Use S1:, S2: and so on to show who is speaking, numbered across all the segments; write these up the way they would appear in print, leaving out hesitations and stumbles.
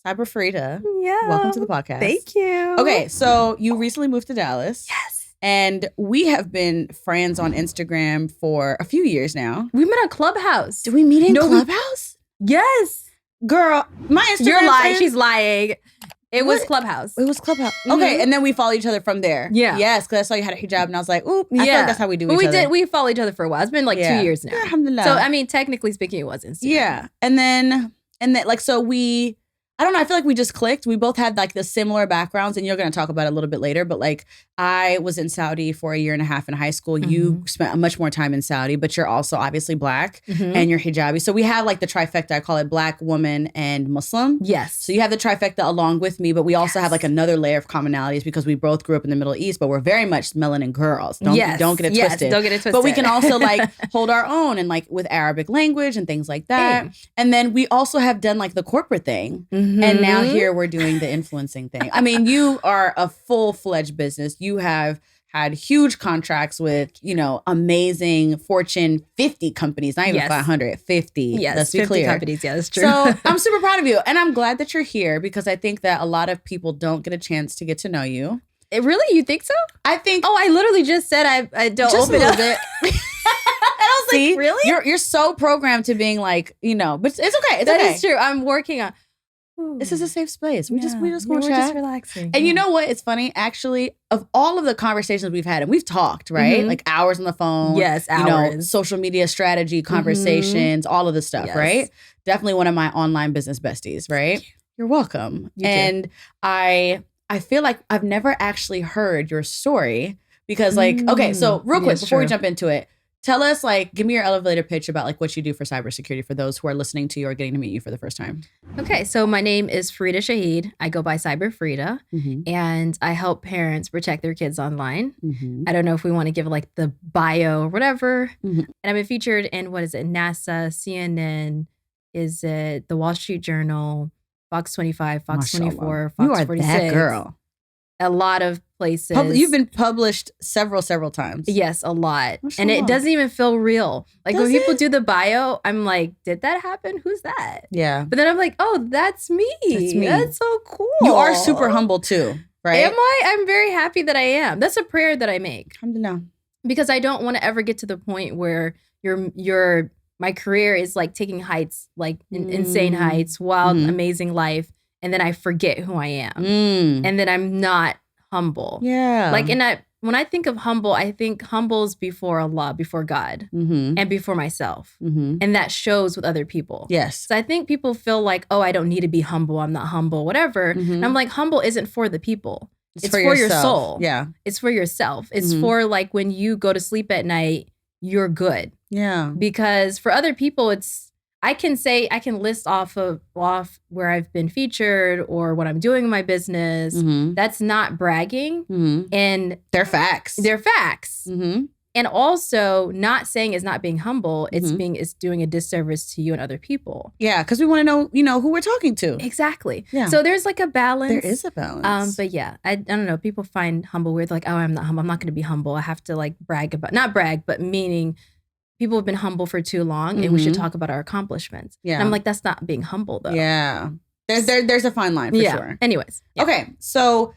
S1: Cyber Fareedah.
S2: Yeah.
S1: Welcome to the podcast.
S2: Thank you.
S1: Okay, so you recently moved to Dallas.
S2: Yes.
S1: And we have been friends on Instagram for a few years now.
S2: We met on Clubhouse.
S1: Did we meet in Clubhouse?
S2: Yes.
S1: Girl, my Instagram
S2: You're lying.
S1: friend-
S2: She's lying. It was Clubhouse.
S1: It was Clubhouse. Okay, and then we follow each other from there.
S2: Yeah.
S1: Yes, because I saw you had a hijab and I was like, ooh, I feel like that's how we do
S2: but
S1: each other.
S2: We follow each other for a while. It's been like 2 years now.
S1: Yeah, alhamdulillah.
S2: So, I mean, technically speaking, it was Instagram.
S1: Yeah. And then like, so I don't know, I feel like we just clicked. We both had like the similar backgrounds, and you're going to talk about it a little bit later, but like I was in Saudi for 1.5 years in high school. You spent much more time in Saudi, but you're also obviously Black and you're hijabi. So we have like the trifecta. I call it Black, woman, and Muslim.
S2: Yes.
S1: So you have the trifecta along with me, but we also have like another layer of commonalities because we both grew up in the Middle East, but we're very much melanin girls. Don't get it twisted.
S2: Yes, don't get it twisted.
S1: But we can also like hold our own and like with Arabic language and things like that. And then we also have done like the corporate thing. And now here we're doing the influencing thing. I mean, you are a full-fledged business. You have had huge contracts with, amazing Fortune 50 companies, not even 500, 50.
S2: Yes,
S1: let's be
S2: 50
S1: clear.
S2: companies. Yeah, that's true.
S1: So I'm super proud of you. And I'm glad that you're here because I think that a lot of people don't get a chance to get to know you.
S2: Really? You think so?
S1: I think.
S2: Oh, I literally just said I don't
S1: just
S2: open
S1: a
S2: up.
S1: little bit.
S2: I was
S1: See,
S2: like, really?
S1: You're so programmed to being like, but it's okay. It's
S2: That
S1: okay.
S2: is true. I'm working on.
S1: This is a safe space. We just gonna
S2: we're
S1: chat.
S2: just relaxing.
S1: And you know what? It's funny, actually, of all of the conversations we've had, and we've talked, right? Like hours on the phone.
S2: Yes, hours.
S1: Social media strategy conversations, all of this stuff, right? Definitely one of my online business besties, right? You're welcome. And I feel like I've never actually heard your story because like, okay, so real quick, before we jump into it, tell us, like, give me your elevator pitch about like what you do for cybersecurity for those who are listening to you or getting to meet you for the first time.
S2: Okay, so my name is Fareedah Shahid. I go by Cyber Fareedah, and I help parents protect their kids online. I don't know if we want to give like the bio or whatever. And I've been featured in, what is it, NASA, CNN, is it the Wall Street Journal, Fox 25, Fox 24, Fox
S1: you are
S2: 46.
S1: That girl.
S2: A lot of places.
S1: You've been published several times.
S2: Yes, a lot. And it doesn't even feel real. Like when people do the bio, I'm like, did that happen? Who's that?
S1: Yeah.
S2: But then I'm like, oh, that's me.
S1: That's me.
S2: That's so cool.
S1: You are super humble too, right?
S2: Am I? I'm very happy that I am. That's a prayer that I make.
S1: Alhamdulillah.
S2: Because I don't want to ever get to the point where my career is like taking heights, like insane heights, wild, amazing life. And then I forget who I am. And then I'm not humble.
S1: Yeah.
S2: Like, when I think of humble, I think humble's before Allah, before God, and before myself. And that shows with other people.
S1: Yes.
S2: So I think people feel like, oh, I don't need to be humble. I'm not humble, whatever. And I'm like, humble isn't for the people. It's for your soul.
S1: Yeah.
S2: It's for yourself. It's for like when you go to sleep at night, you're good.
S1: Yeah.
S2: Because for other people, I can list off where I've been featured or what I'm doing in my business. That's not bragging. And
S1: they're facts.
S2: They're facts. And also not saying is not being humble. It's doing a disservice to you and other people.
S1: Yeah. Because we want to know, who we're talking to.
S2: Exactly.
S1: Yeah.
S2: So there's like a balance.
S1: There is a balance.
S2: But yeah, I don't know. People find humble weird. Like, oh, I'm not humble. I'm not going to be humble. I have to like not brag, but meaning people have been humble for too long and we should talk about our accomplishments. Yeah. And I'm like, that's not being humble though.
S1: Yeah. There's a fine line for sure.
S2: Anyways. Yeah.
S1: Okay. So,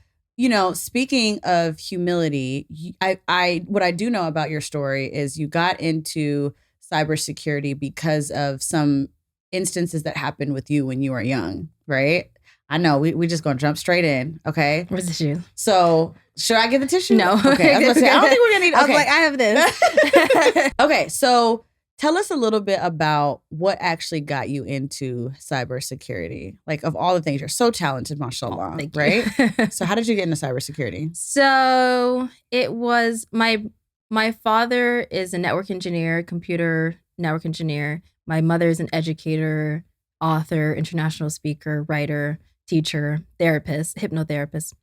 S1: speaking of humility, what I do know about your story is you got into cybersecurity because of some instances that happened with you when you were young, right? I know we just gonna jump straight in, okay?
S2: Where's the tissue?
S1: So should I get the tissue?
S2: No.
S1: Okay, I was gonna say, I don't think we're gonna need. Okay.
S2: I was like, I have this.
S1: Okay, so tell us a little bit about what actually got you into cybersecurity. Like, of all the things, you're so talented, mashallah, right? So how did you get into cybersecurity?
S2: So it was my father is a network engineer, computer network engineer. My mother is an educator, author, international speaker, writer, teacher, therapist, hypnotherapist,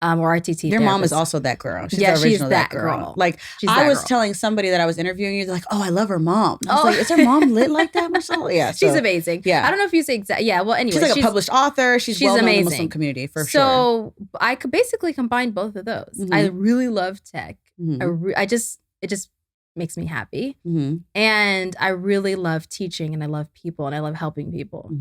S2: or RTT.
S1: Your mom is also that girl. She's the original
S2: she's
S1: that girl. Like,
S2: she's
S1: I was
S2: girl.
S1: telling somebody that I was interviewing you, they're like, oh, I love her mom. I was like, is her mom lit like that, Marcella? Yeah.
S2: She's amazing.
S1: Yeah.
S2: I don't know if you say exact. Yeah. Well, anyway.
S1: She's like a published author. She's well known in the
S2: amazing.
S1: Muslim community for sure.
S2: So I could basically combine both of those. I really love tech. It just makes me happy. And I really love teaching and I love people and I love helping people.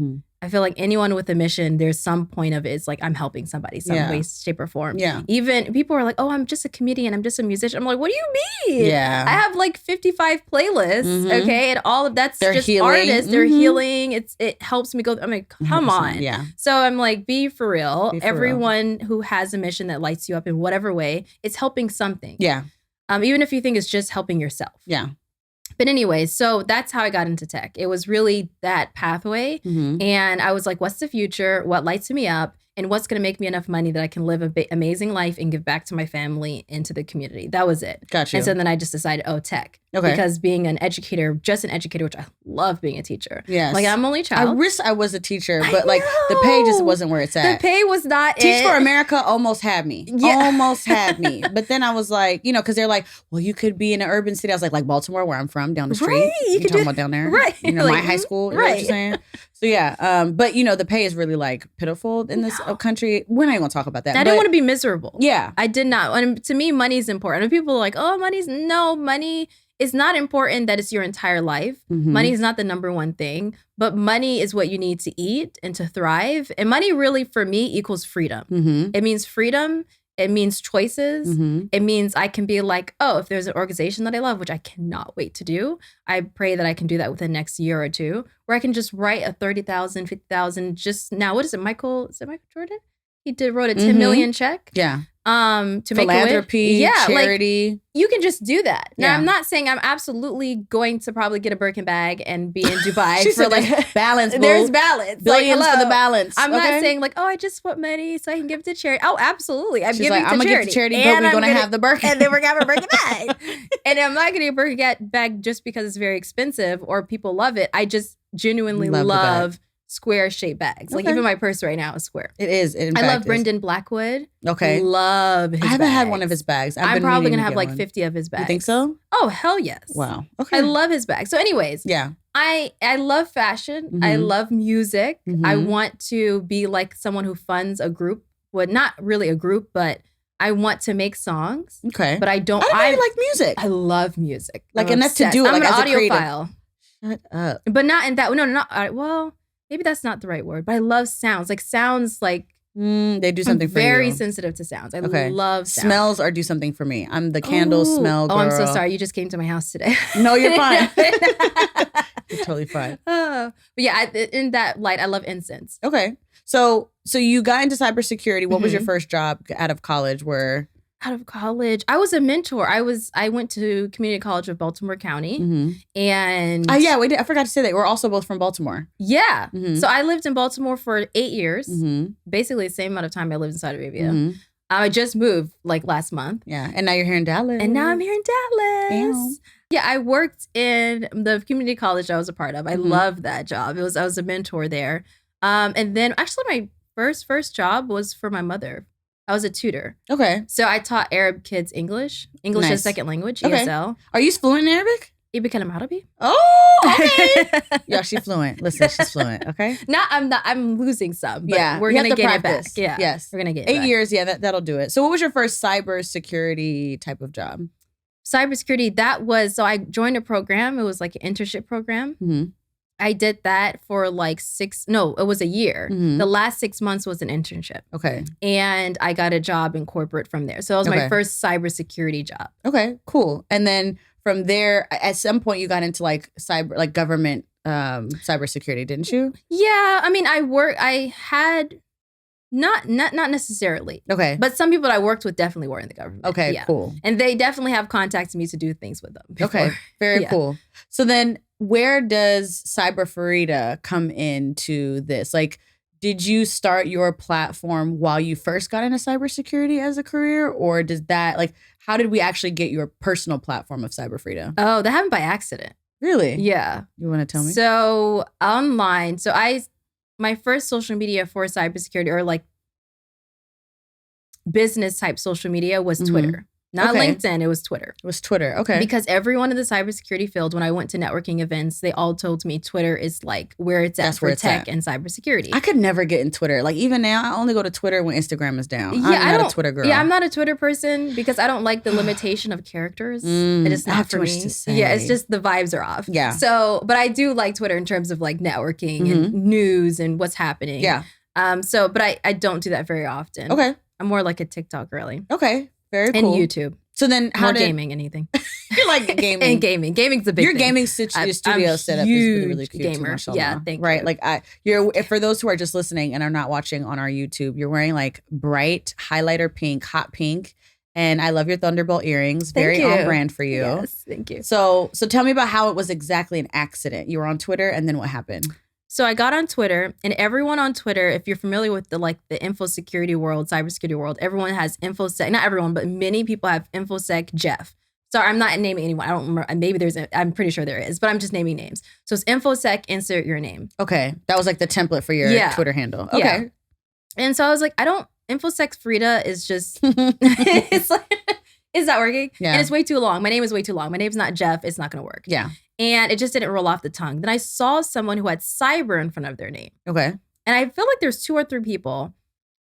S2: I feel like anyone with a mission, there's some point of it. It's like I'm helping somebody, some way, shape, or form.
S1: Yeah.
S2: Even people are like, oh, I'm just a comedian. I'm just a musician. I'm like, what do you mean?
S1: Yeah.
S2: I have like 55 playlists. Okay. And all of that's
S1: They're
S2: just
S1: healing.
S2: Artists. They're healing. It helps me go. I'm like, come
S1: 100%,
S2: on.
S1: Yeah.
S2: So I'm like, be for real.
S1: Be for
S2: Everyone who has a mission that lights you up in whatever way, it's helping something.
S1: Yeah.
S2: Even if you think it's just helping yourself.
S1: Yeah.
S2: But anyway, so that's how I got into tech. It was really that pathway. And I was like, what's the future? What lights me up? And what's going to make me enough money that I can live an amazing life and give back to my family and to the community? That was it.
S1: Gotcha.
S2: And so then I just decided, tech.
S1: Okay.
S2: Because being an educator, just an educator, which I love being a teacher.
S1: Yes.
S2: Like I'm only child.
S1: I wish I was a teacher, but like the pay just wasn't where it's at.
S2: The pay was not
S1: Teach for America almost had me. Yeah. Almost had me. But then I was like, because they're like, well, you could be in an urban city. I was like Baltimore, where I'm from, down the street.
S2: Right. You
S1: talking about down there.
S2: Right.
S1: Like, my high school. You know what you're saying? So yeah. But the pay is really like pitiful in this country. We're not even gonna talk about that.
S2: I didn't want to be miserable.
S1: Yeah.
S2: I did not. And to me, money is important. And people are like, money is not important that it's your entire life. Money is not the number one thing, but money is what you need to eat and to thrive. And money really, for me, equals freedom. It means freedom. It means choices. It means I can be like, if there's an organization that I love, which I cannot wait to do, I pray that I can do that within the next year or two, where I can just write a 30,000, 50,000 just now. What is it, Michael Jordan? He wrote a 10 million check.
S1: Yeah.
S2: To
S1: philanthropy,
S2: make
S1: charity.
S2: Like, you can just do that. Now, I'm not saying I'm absolutely going to probably get a Birkin bag and be in Dubai for like
S1: balance.
S2: There's balance.
S1: Billions for the balance.
S2: I'm not saying like, I just want money so I can give it to charity. Oh, absolutely. I'm giving
S1: I'm gonna give to charity, but we're gonna have the Birkin.
S2: And then we're gonna have a Birkin bag. And I'm not gonna get a Birkin bag just because it's very expensive or people love it. I just genuinely love square shaped bags. Like even my purse right now is square.
S1: It is.
S2: I love Brendan Blackwood.
S1: Okay.
S2: Love his
S1: I haven't had one of his bags.
S2: I'm probably going to have like 50 of his bags.
S1: You think so?
S2: Oh, hell yes.
S1: Wow. Okay.
S2: I love his bags. So anyways.
S1: Yeah.
S2: I love fashion. I love music. I want to be like someone who funds a group. Well, not really a group, but I want to make songs.
S1: Okay.
S2: But I don't.
S1: I like music.
S2: I love music.
S1: Like enough to do it.
S2: I'm
S1: like
S2: an
S1: as a creative.
S2: audiophile.
S1: Shut up.
S2: But not in that. No, not. Well. Maybe that's not the right word, but I love sounds. Like sounds like
S1: they do something for you.
S2: Very sensitive to sounds. I love sounds.
S1: Smells or do something for me. I'm the candle smell girl.
S2: Oh, I'm so sorry. You just came to my house today.
S1: No, you're fine. You're totally fine.
S2: But yeah, in that light, I love incense.
S1: Okay. So you got into cybersecurity. What was your first job out of college?
S2: Out of college, I was a mentor. I went to Community College of Baltimore County, and
S1: I forgot to say that we're also both from Baltimore.
S2: Yeah, so I lived in Baltimore for 8 years, basically the same amount of time I lived in Saudi Arabia. I just moved like last month.
S1: Yeah, and now you're here in Dallas.
S2: And now I'm here in Dallas. Yeah, I worked in the community college I was a part of. I loved that job. I was a mentor there, and then actually my first job was for my mother. I was a tutor. Okay. So I taught Arab kids English nice. As second language, ESL.
S1: Are you fluent in Arabic?
S2: Ibn Arabi.
S1: Oh, okay. Yeah, she's fluent. Listen, she's fluent, okay?
S2: I'm losing some, but we're going to get
S1: practice.
S2: It back. Yeah. Yes. We're going to get
S1: 8 years, that'll do it. So what was your first cybersecurity type of job?
S2: Cybersecurity, so I joined a program. It was like an internship program. I did that for it was a year. The last 6 months was an internship. Okay. And I got a job in corporate from there. So it was my first cybersecurity job. Okay, cool. And then from there, at some point you got into government cybersecurity, didn't you? Yeah. I mean, I had not necessarily. Okay. But some people I worked with definitely were in the government. Okay, yeah. Cool. And they definitely have contacted me to do things with them before. Okay, very cool. So then where does Cyber Fareedah come into this? Like, did you start your platform while you first got into cybersecurity as a career? Or does that, how did we actually get your personal platform of Cyber Fareedah? Oh, that happened by accident. Really? Yeah. You want to tell me? So online, my first social media for cybersecurity or business type social media was Twitter. Not LinkedIn, it was Twitter.
S1: It was Twitter, okay.
S2: Because everyone in the cybersecurity field, when I went to networking events, they all told me Twitter is like where it's at for tech and cybersecurity.
S1: I could never get in Twitter. Like even now, I only go to Twitter when Instagram is down.
S2: Yeah,
S1: I'm not a Twitter girl.
S2: Yeah, I'm not a Twitter person because I don't like the limitation of characters. It is not for me. Yeah, it's just the vibes are off.
S1: Yeah.
S2: So, but I do like Twitter in terms of like networking and news and what's happening.
S1: Yeah.
S2: But I don't do that very often.
S1: Okay.
S2: I'm more like a TikTok girly.
S1: Okay. Very cool.
S2: And YouTube.
S1: So then how
S2: gaming, anything.
S1: You like gaming.
S2: And gaming. Gaming's a big
S1: your
S2: thing.
S1: Gaming studio setup is really, really cute.
S2: Gamer.
S1: Too,
S2: yeah, thank
S1: right?
S2: you.
S1: Like you're for those who are just listening and are not watching on our YouTube, you're wearing like bright highlighter pink, hot pink. And I love your Thunderbolt earrings. Very on brand for you.
S2: Yes, thank you.
S1: So tell me about how it was exactly an accident. You were on Twitter and then what happened?
S2: So I got on Twitter, and everyone on Twitter, if you're familiar with the info security world, cybersecurity world, everyone has InfoSec. Not everyone, but many people have InfoSec Jeff. Sorry, I'm not naming anyone. I don't remember. Maybe I'm pretty sure there is, but I'm just naming names. So it's InfoSec, insert your name.
S1: Okay. That was like the template for your Twitter handle. Okay.
S2: Yeah. And so I was like, InfoSec Fareedah is just, it's like, is that working?
S1: Yeah.
S2: And it's way too long. My name is way too long. My name's not Jeff. It's not going to work.
S1: Yeah.
S2: And it just didn't roll off the tongue. Then I saw someone who had cyber in front of their name.
S1: Okay.
S2: And I feel like there's 2 or 3 people.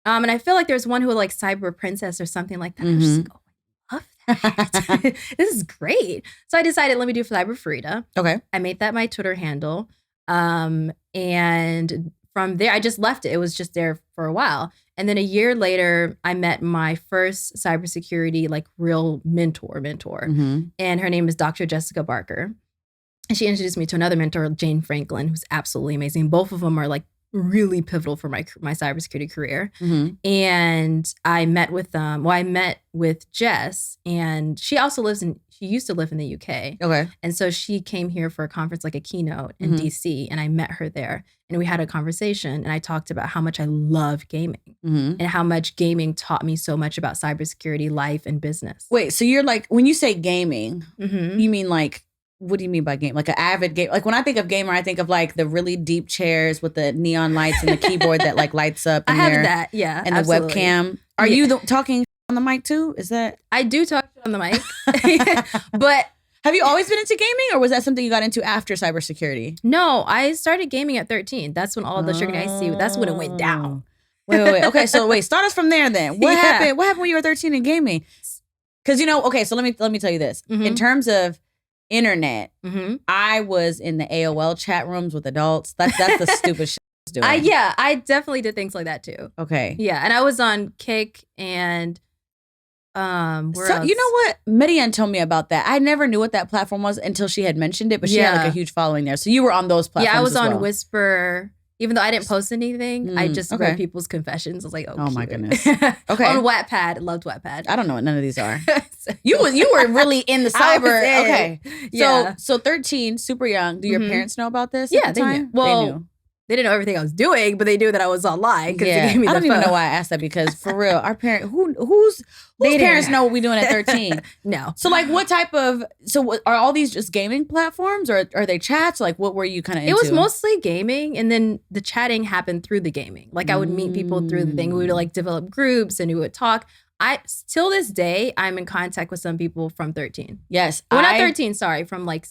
S2: And I feel like there's one who had like Cyber Princess or something like that. I was just like, oh, I love that. This is great. So I decided, let me do Cyber Fareedah.
S1: Okay.
S2: I made that my Twitter handle. And from there, I just left it. It was just there for a while. And then a year later, I met my first cybersecurity, like real mentor. And her name is Dr. Jessica Barker. And she introduced me to another mentor, Jane Franklin, who's absolutely amazing. Both of them are like really pivotal for my cybersecurity career. And I met with them. Well, I met with Jess, and she used to live in the UK. Okay. And so she came here for a conference, like a keynote in DC, and I met her there. And we had a conversation, and I talked about how much I love gaming and how much gaming taught me so much about cybersecurity, life, and business.
S1: Wait, so you're like, when you say gaming, you mean like, what do you mean by game? Like an avid game? Like when I think of gamer, I think of like the really deep chairs with the neon lights and the keyboard that like lights up.
S2: I have that, yeah.
S1: And absolutely. The webcam. Are you talking on the mic too? Is that?
S2: I do talk on the mic. But
S1: have you always been into gaming, or was that something you got into after cybersecurity?
S2: No, I started gaming at 13. That's when all the sugar and ice, that's when it went down.
S1: Wait. Okay, so start us from there then. What happened? What happened when you were 13 in gaming? Because okay, so let me tell you this. In terms of internet, I was in the AOL chat rooms with adults. That's the stupid shit I was doing.
S2: I definitely did things like that too.
S1: Okay.
S2: Yeah, and I was on Kick and where else?
S1: You know what? Median told me about that. I never knew what that platform was until she had mentioned it, but she had like a huge following there. So you were on those platforms.
S2: Yeah, I was on Whisper. Even though I didn't post anything, I just read people's confessions. I was like, oh my goodness. Okay. On Wattpad. Loved Wattpad.
S1: I don't know what none of these are. You were really in the cyber. Okay. Yeah. So 13, super young. Do your parents know about this?
S2: Yeah, they knew. Well, they knew. They didn't know everything I was doing, but they knew that I was online because they gave me the phone.
S1: I don't even know why I asked that, because for real, our parents, whose parents know what we're doing at 13?
S2: No.
S1: So like what type of, are all these just gaming platforms, or are they chats? Like what were you kind of into?
S2: It was mostly gaming, and then the chatting happened through the gaming. Like I would meet people through the thing. We would like develop groups and we would talk. Till this day, I'm in contact with some people from 13.
S1: Yes.
S2: Well, not 13, sorry, from like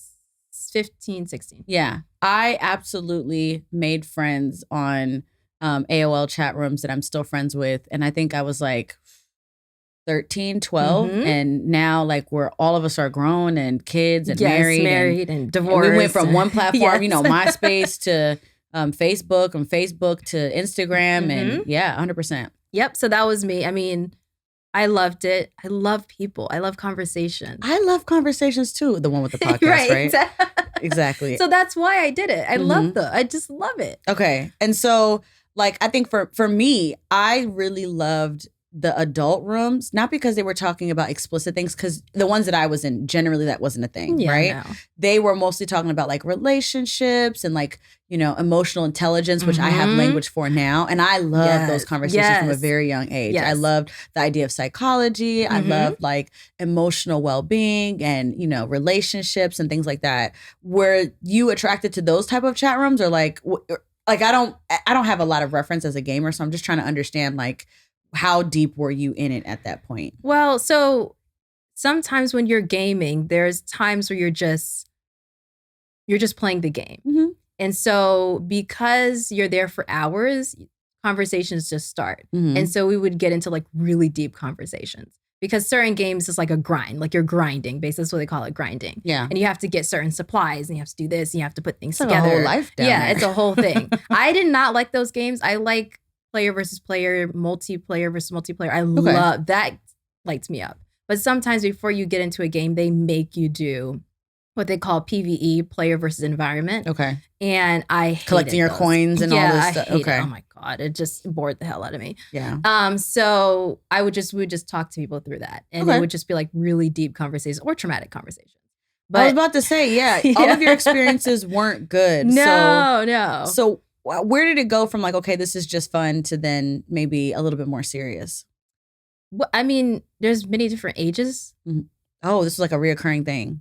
S2: 15, 16.
S1: Yeah. I absolutely made friends on AOL chat rooms that I'm still friends with. And I think I was like 13, 12. And now like all of us are grown and kids and married and divorced. And we went from one platform, MySpace to Facebook, and Facebook to Instagram. And 100%.
S2: Yep. So that was me. I mean, I loved it. I love people. I love conversation.
S1: I love conversations too. The one with the podcast, right? Exactly.
S2: So that's why I did it. I just love it.
S1: Okay. And so like, I think for me, I really loved the adult rooms, not because they were talking about explicit things, because the ones that I was in, generally that wasn't a thing, right? No. They were mostly talking about like relationships and like, emotional intelligence, which I have language for now. And I love those conversations from a very young age. I loved the idea of psychology. I loved like emotional well-being and, relationships and things like that. Were you attracted to those type of chat rooms, or like I don't have a lot of reference as a gamer, so I'm just trying to understand like, how deep were you in it at that point?
S2: Well, so sometimes when you're gaming, there's times where you're just playing the game.
S1: Mm-hmm.
S2: And so because you're there for hours, conversations just start.
S1: Mm-hmm.
S2: And so we would get into like really deep conversations because certain games is like a grind, like you're grinding. Basically, that's what they call it, grinding.
S1: Yeah.
S2: And you have to get certain supplies and you have to do this and you have to put things
S1: It's
S2: together.
S1: Like a whole life down there.
S2: It's a whole thing. I did not like those games. I like player versus player, multiplayer versus multiplayer. I love that. Lights me up. But sometimes before you get into a game, they make you do what they call PvE, player versus environment.
S1: Okay.
S2: And I
S1: collecting your coins and all this stuff.
S2: Okay. Oh my God. It just bored the hell out of me.
S1: Yeah.
S2: So we would just talk to people through that. And it would just be like really deep conversations or traumatic conversations. But
S1: I was about to say, all of your experiences weren't good.
S2: No.
S1: So where did it go from like, okay, this is just fun to then maybe a little bit more serious?
S2: Well, I mean, there's many different ages.
S1: Mm-hmm. Oh, this is like a reoccurring thing.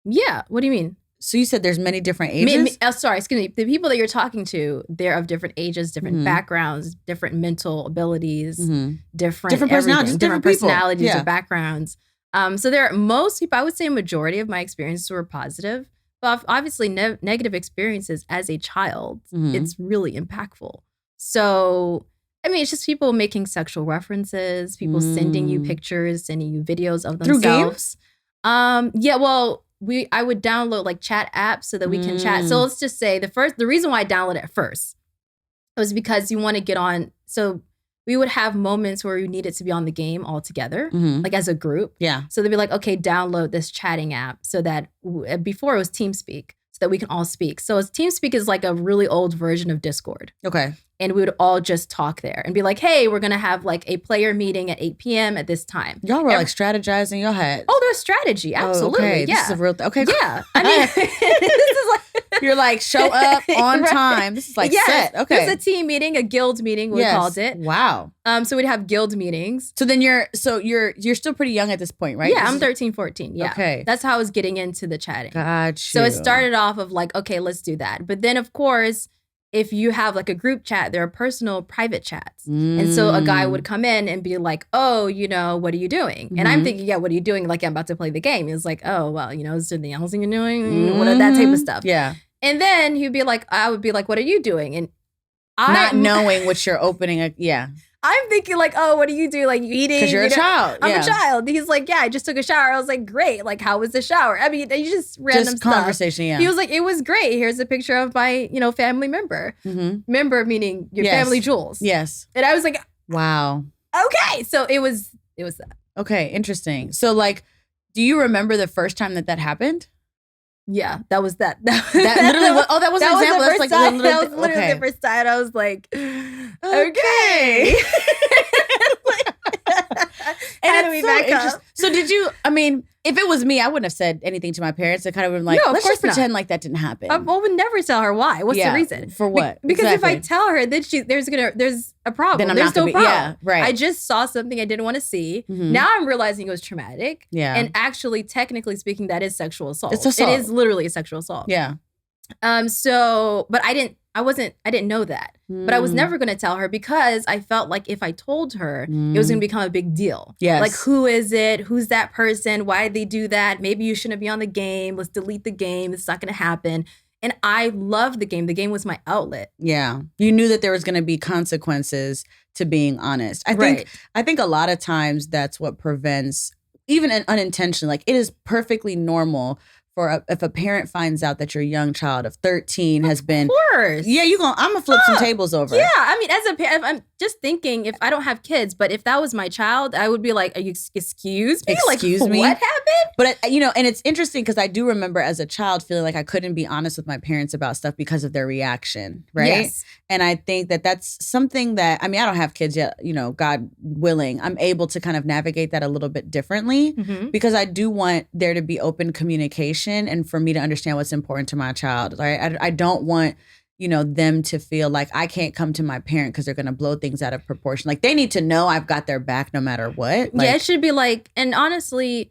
S2: Yeah. What do you mean?
S1: So you said there's many different ages?
S2: Sorry, excuse me. The people that you're talking to, they're of different ages, different backgrounds, different mental abilities, different personalities, different personalities or backgrounds. So there are most people, I would say a majority of my experiences were positive, but obviously negative experiences as a child, it's really impactful. So, I mean, it's just people making sexual references, people sending you pictures, sending you videos of themselves.
S1: Through games?
S2: Yeah, well, I would download like chat apps so that we can chat. So let's just say the reason why I downloaded it first was because you want to get on. So we would have moments where we needed to be on the game all together, like as a group.
S1: Yeah.
S2: So they'd be like, okay, download this chatting app so that before it was TeamSpeak, so that we can all speak. So TeamSpeak is like a really old version of Discord.
S1: Okay.
S2: And we would all just talk there and be like, hey, we're going to have like a player meeting at 8 p.m. at this time.
S1: Y'all were like strategizing your head.
S2: Oh, there's strategy. Absolutely.
S1: Okay.
S2: Yeah.
S1: This is a real okay.
S2: Yeah. I mean, this is like.
S1: You're like, show up on time. This is like set. Okay.
S2: It's a team meeting, a guild meeting, we called it.
S1: Wow.
S2: So we'd have guild meetings.
S1: So then you're still pretty young at this point, right?
S2: Yeah, I'm 13, 14. Yeah.
S1: Okay.
S2: That's how I was getting into the chatting.
S1: Gotcha.
S2: So it started off of like, okay, let's do that. But then of course, if you have like a group chat, there are personal private chats. And so a guy would come in and be like, oh, what are you doing? And I'm thinking, what are you doing? Like, I'm about to play the game. He was like, oh, well, is there anything else you're doing? What are that type of stuff?
S1: Yeah.
S2: And then I would be like, what are you doing? And
S1: not knowing what you're opening.
S2: I'm thinking like, oh, what do you do? Like eating?
S1: Because you're a child.
S2: I'm a child. He's like, yeah, I just took a shower. I was like, great. Like, how was the shower? I mean, you just random stuff.
S1: Conversation, yeah.
S2: He was like, it was great. Here's a picture of my, family member. Member meaning your family jewels.
S1: Yes.
S2: And I was like,
S1: wow.
S2: Okay. So it was that.
S1: Okay, interesting. So like, do you remember the first time that happened?
S2: Yeah, that was that.
S1: That literally was, that was an example.
S2: That's like that was literally
S1: okay.
S2: the first time. I was like, okay.
S1: And it's so interesting. So did you, if it was me, I wouldn't have said anything to my parents. I kind of been like,
S2: no,
S1: let's just pretend like that didn't happen.
S2: I would never tell her why. What's the reason?
S1: For what?
S2: Because if I tell her, then there's a problem.
S1: Then
S2: there's no problem.
S1: Yeah, right.
S2: I just saw something I didn't want to see. Now I'm realizing it was traumatic. Yeah. And actually, technically speaking, that is sexual assault. It's assault. It is literally a sexual assault.
S1: Yeah.
S2: But I didn't know that. But I was never going to tell her because I felt like if I told her, it was going to become a big deal.
S1: Yes.
S2: Like, who is it? Who's that person? Why did they do that? Maybe you shouldn't be on the game. Let's delete the game. It's not going to happen. And I loved the game. The game was my outlet.
S1: Yeah. You knew that there was going to be consequences to being honest. I think a lot of times that's what prevents, even unintentionally, like it is perfectly normal for if a parent finds out that your young child of 13 has been,
S2: of course,
S1: yeah, I'm gonna flip some tables over.
S2: Yeah, I mean, as a parent, I'm just thinking if I don't have kids, but if that was my child, I would be like, "Are you excuse me?
S1: Excuse me?
S2: What happened?"
S1: But and it's interesting because I do remember as a child feeling like I couldn't be honest with my parents about stuff because of their reaction, right?
S2: Yes.
S1: And I think that that's something that I don't have kids yet. God willing, I'm able to kind of navigate that a little bit differently because I do want there to be open communication. And for me to understand what's important to my child. Right? I don't want, them to feel like I can't come to my parent because they're going to blow things out of proportion. Like they need to know I've got their back no matter what. Like,
S2: yeah, it should be like, and honestly,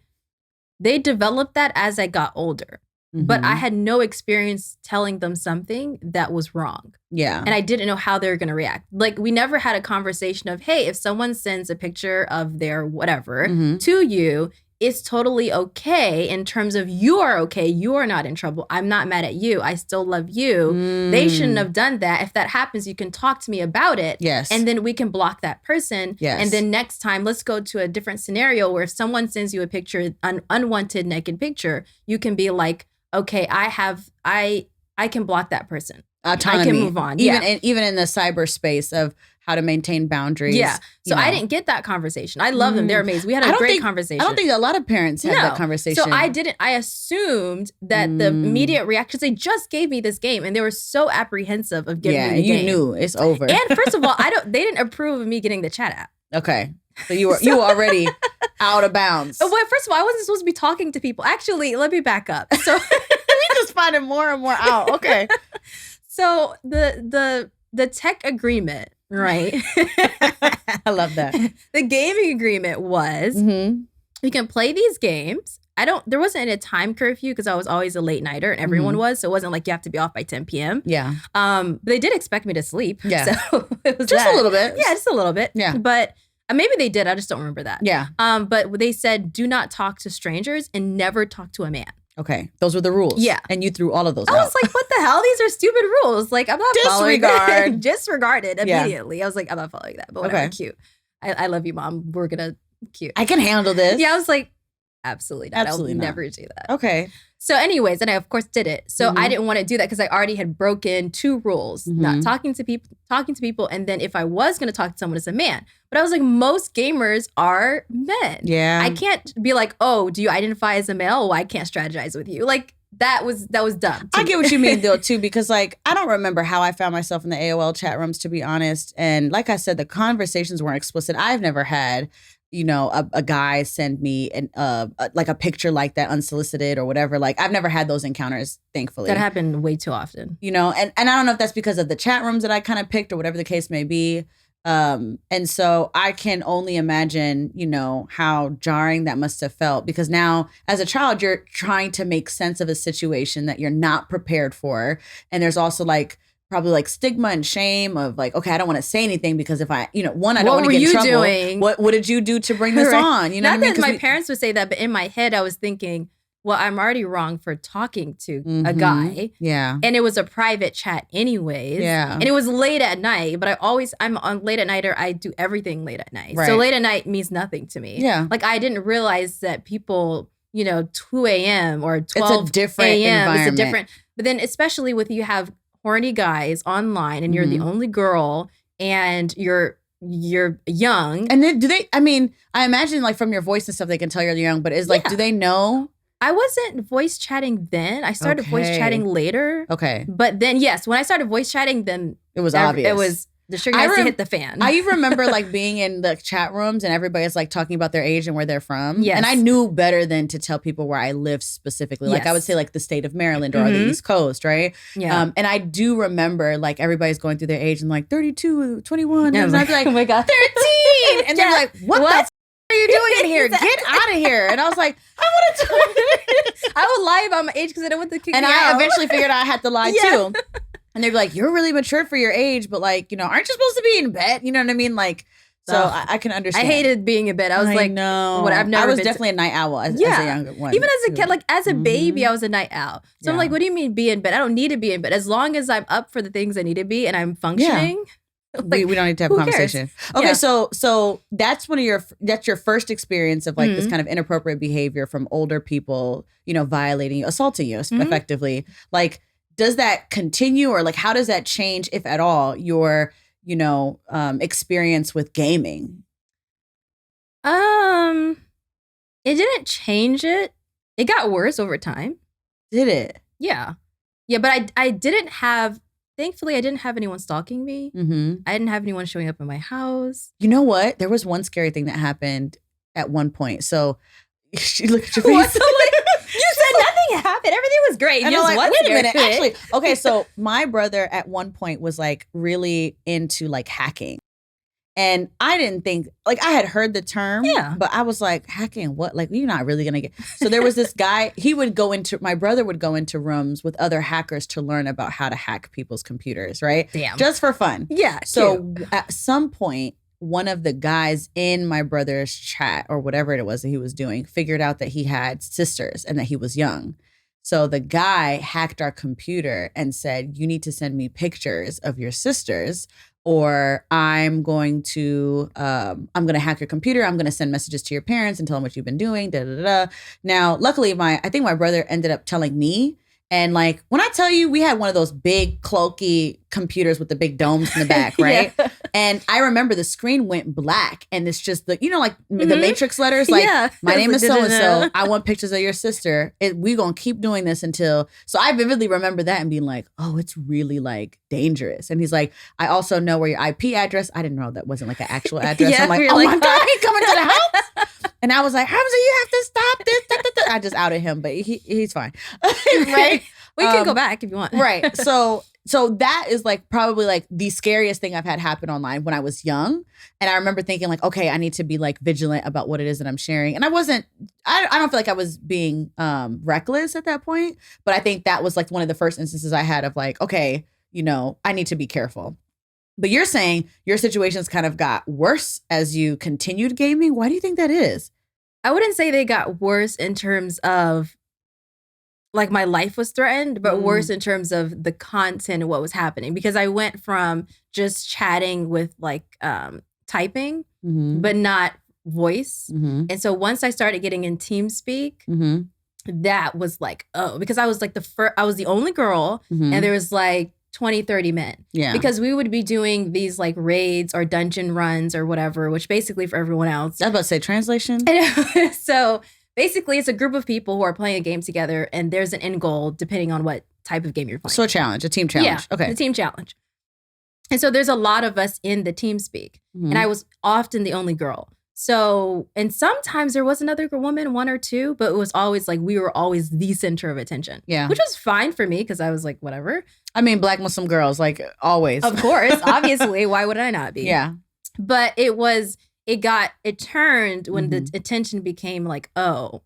S2: they developed that as I got older. But I had no experience telling them something that was wrong.
S1: Yeah.
S2: And I didn't know how they were going to react. Like we never had a conversation of, hey, if someone sends a picture of their whatever to you, it's totally okay in terms of you are okay. You are not in trouble. I'm not mad at you. I still love you. They shouldn't have done that. If that happens, you can talk to me about it.
S1: Yes.
S2: And then we can block that person.
S1: Yes.
S2: And then next time, let's go to a different scenario where if someone sends you a picture, an unwanted naked picture, you can be like, okay, I can block that person.
S1: Autonomy.
S2: I can move on.
S1: Even in the cyberspace of how to maintain boundaries.
S2: Yeah. So I didn't get that conversation. I love them. They're amazing. We had a great conversation.
S1: I don't think a lot of parents have that conversation.
S2: So I assumed that the immediate reaction, because they just gave me this game and they were so apprehensive of giving me the game.
S1: Yeah, you knew it's over.
S2: And first of all, they didn't approve of me getting the chat app.
S1: Okay. So you were already out of bounds.
S2: Well, first of all, I wasn't supposed to be talking to people. Actually, let me back up. So
S1: you just finding more and more out. Okay.
S2: So the tech agreement, right?
S1: I love that.
S2: The gaming agreement was you can play these games. There wasn't a time curfew because I was always a late nighter and everyone was. So it wasn't like you have to be off by 10 p.m.
S1: Yeah.
S2: But they did expect me to sleep.
S1: Yeah.
S2: So it was
S1: just a little bit.
S2: Yeah, just a little bit.
S1: Yeah.
S2: But maybe they did. I just don't remember that.
S1: Yeah.
S2: But they said do not talk to strangers and never talk to a man.
S1: Okay. Those were the rules.
S2: Yeah.
S1: And you threw all of those out.
S2: I was like, what the hell? These are stupid rules. Like, I'm not following that. Disregarded immediately. Yeah. I was like, I'm not following that. But whatever, cute. I love you, Mom. We're going to cute.
S1: I can handle this.
S2: Yeah, I was like, absolutely not.
S1: Absolutely
S2: I'll
S1: not.
S2: never do that.
S1: Okay.
S2: So anyways, and I, of course, did it. So I didn't want to do that because I already had broken 2 rules. Not talking to people. And then if I was going to talk to someone, it's a man. But I was like, most gamers are men.
S1: Yeah.
S2: I can't be like, oh, do you identify as a male? Oh, I can't strategize with you. Like, that was dumb.
S1: I get what you mean though too, because like I don't remember how I found myself in the AOL chat rooms, to be honest. And like I said, the conversations weren't explicit. I've never had, a guy send me like a picture like that unsolicited or whatever. Like I've never had those encounters, thankfully.
S2: That happened way too often.
S1: And I don't know if that's because of the chat rooms that I kind of picked or whatever the case may be. And so I can only imagine, how jarring that must have felt, because now as a child, you're trying to make sense of a situation that you're not prepared for. And there's also like probably like stigma and shame of like, okay, I don't want to say anything because if I, I don't want to get in trouble.
S2: Doing?
S1: What did you do to bring this on?
S2: Not that my parents would say that, but in my head, I was thinking, well, I'm already wrong for talking to a guy.
S1: Yeah.
S2: And it was a private chat anyways.
S1: Yeah.
S2: And it was late at night, but I'm on late at night, or I do everything late at night.
S1: Right.
S2: So late at night means nothing to me.
S1: Yeah.
S2: Like I didn't realize that people, 2 a.m. or 12
S1: it's a different
S2: a.m.
S1: environment.
S2: It's a different, but then especially with you have horny guys online and you're the only girl and you're young.
S1: And then I imagine like from your voice and stuff, they can tell you're young, but do they know?
S2: I wasn't voice chatting then. I started voice chatting later.
S1: Okay.
S2: But then, yes, when I started voice chatting, then
S1: it was obvious.
S2: It was the sugar has to hit the fan.
S1: I remember like being in the chat rooms and everybody's like talking about their age and where they're from.
S2: Yes.
S1: And I knew better than to tell people where I lived specifically. Like I would say like the state of Maryland or the East Coast, right?
S2: Yeah.
S1: And I do remember like everybody's going through their age and like 32, 21.
S2: Yeah,
S1: and I'd be like,
S2: oh my God.
S1: 13. And they're like, what the f- are you doing in here? Get out of here. And I was like, I want to talk.
S2: I would lie about my age because I didn't want to kick me out.
S1: And I eventually figured out I had to lie too. And they'd be like, you're really mature for your age, but like, aren't you supposed to be in bed? You know what I mean? Like, so I can understand.
S2: I hated being in bed. I was like,
S1: no.
S2: I was
S1: definitely a night owl as a younger one.
S2: Even as a kid, like as a baby, I was a night owl. So I'm like, what do you mean be in bed? I don't need to be in bed. As long as I'm up for the things I need to be and I'm functioning.
S1: Like, we don't need to have a conversation. Okay, so that's that's your first experience of like this kind of inappropriate behavior from older people, violating you, assaulting you effectively. Like, does that continue, or like how does that change, if at all, your experience with gaming?
S2: It didn't change it. It got worse over time.
S1: Did it?
S2: Yeah, but I didn't have. Thankfully, I didn't have anyone stalking me. I didn't have anyone showing up in my house.
S1: You know what? There was one scary thing that happened at one point. So she looked at your face.
S2: You said nothing happened. Everything was great.
S1: And I'm like, wait a minute. Actually, okay. So my brother at one point was like really into like hacking. And I didn't think, like, I had heard the term, but I was like, hacking what? Like, you're not really going to get. So there was this guy, my brother would go into rooms with other hackers to learn about how to hack people's computers, right?
S2: Damn.
S1: Just for fun.
S2: Yeah.
S1: So at some point, one of the guys in my brother's chat or whatever it was that he was doing figured out that he had sisters and that he was young. So the guy hacked our computer and said, you need to send me pictures of your sisters or I'm going to hack your computer. I'm going to send messages to your parents and tell them what you've been doing. Da, da, da, da. Now, luckily, I think my brother ended up telling me. And like, when I tell you, we had one of those big, cloaky computers with the big domes in the back, right? Yeah. And I remember the screen went black and it's just the, like the Matrix letters, like, my name is so-and-so. I want pictures of your sister. We going to keep doing this until, so I vividly remember that and being like, oh, it's really like dangerous. And he's like, I also know where your IP address, I didn't know that wasn't like an actual address. I'm like, oh my God, he coming to the house? And I was like, Hamza, you have to stop this. Da, da, da. I just outed him, but he's fine. Right?
S2: We can go back if you want.
S1: Right. So that is like probably like the scariest thing I've had happen online when I was young. And I remember thinking like, okay, I need to be like vigilant about what it is that I'm sharing. And I don't feel like I was being reckless at that point. But I think that was like one of the first instances I had of like, okay, I need to be careful. But you're saying your situations kind of got worse as you continued gaming. Why do you think that is?
S2: I wouldn't say they got worse in terms of like my life was threatened, but worse in terms of the content and what was happening. Because I went from just chatting with like typing, but not voice. And so once I started getting in TeamSpeak, that was like, oh, because I was like I was the only girl and there was like 20, 30 men. Yeah. Because we would be doing these like raids or dungeon runs or whatever, which basically for everyone else.
S1: I was about to say translation.
S2: So basically it's a group of people who are playing a game together and there's an end goal depending on what type of game you're playing.
S1: So a team challenge.
S2: Yeah,
S1: okay.
S2: The team challenge. And so there's a lot of us in the TeamSpeak and I was often the only girl. So, and sometimes there was another woman, one or two, but it was always like, we were always the center of attention. Yeah. Which was fine for me because I was like, whatever.
S1: I mean, Black Muslim girls, like always.
S2: Of course, obviously. Why would I not be?
S1: Yeah.
S2: But it turned when the attention became like, oh,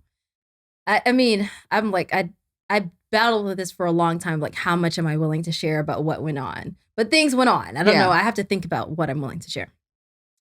S2: I'm like, I battled with this for a long time. Like, how much am I willing to share about what went on? But things went on. I don't know. I have to think about what I'm willing to share.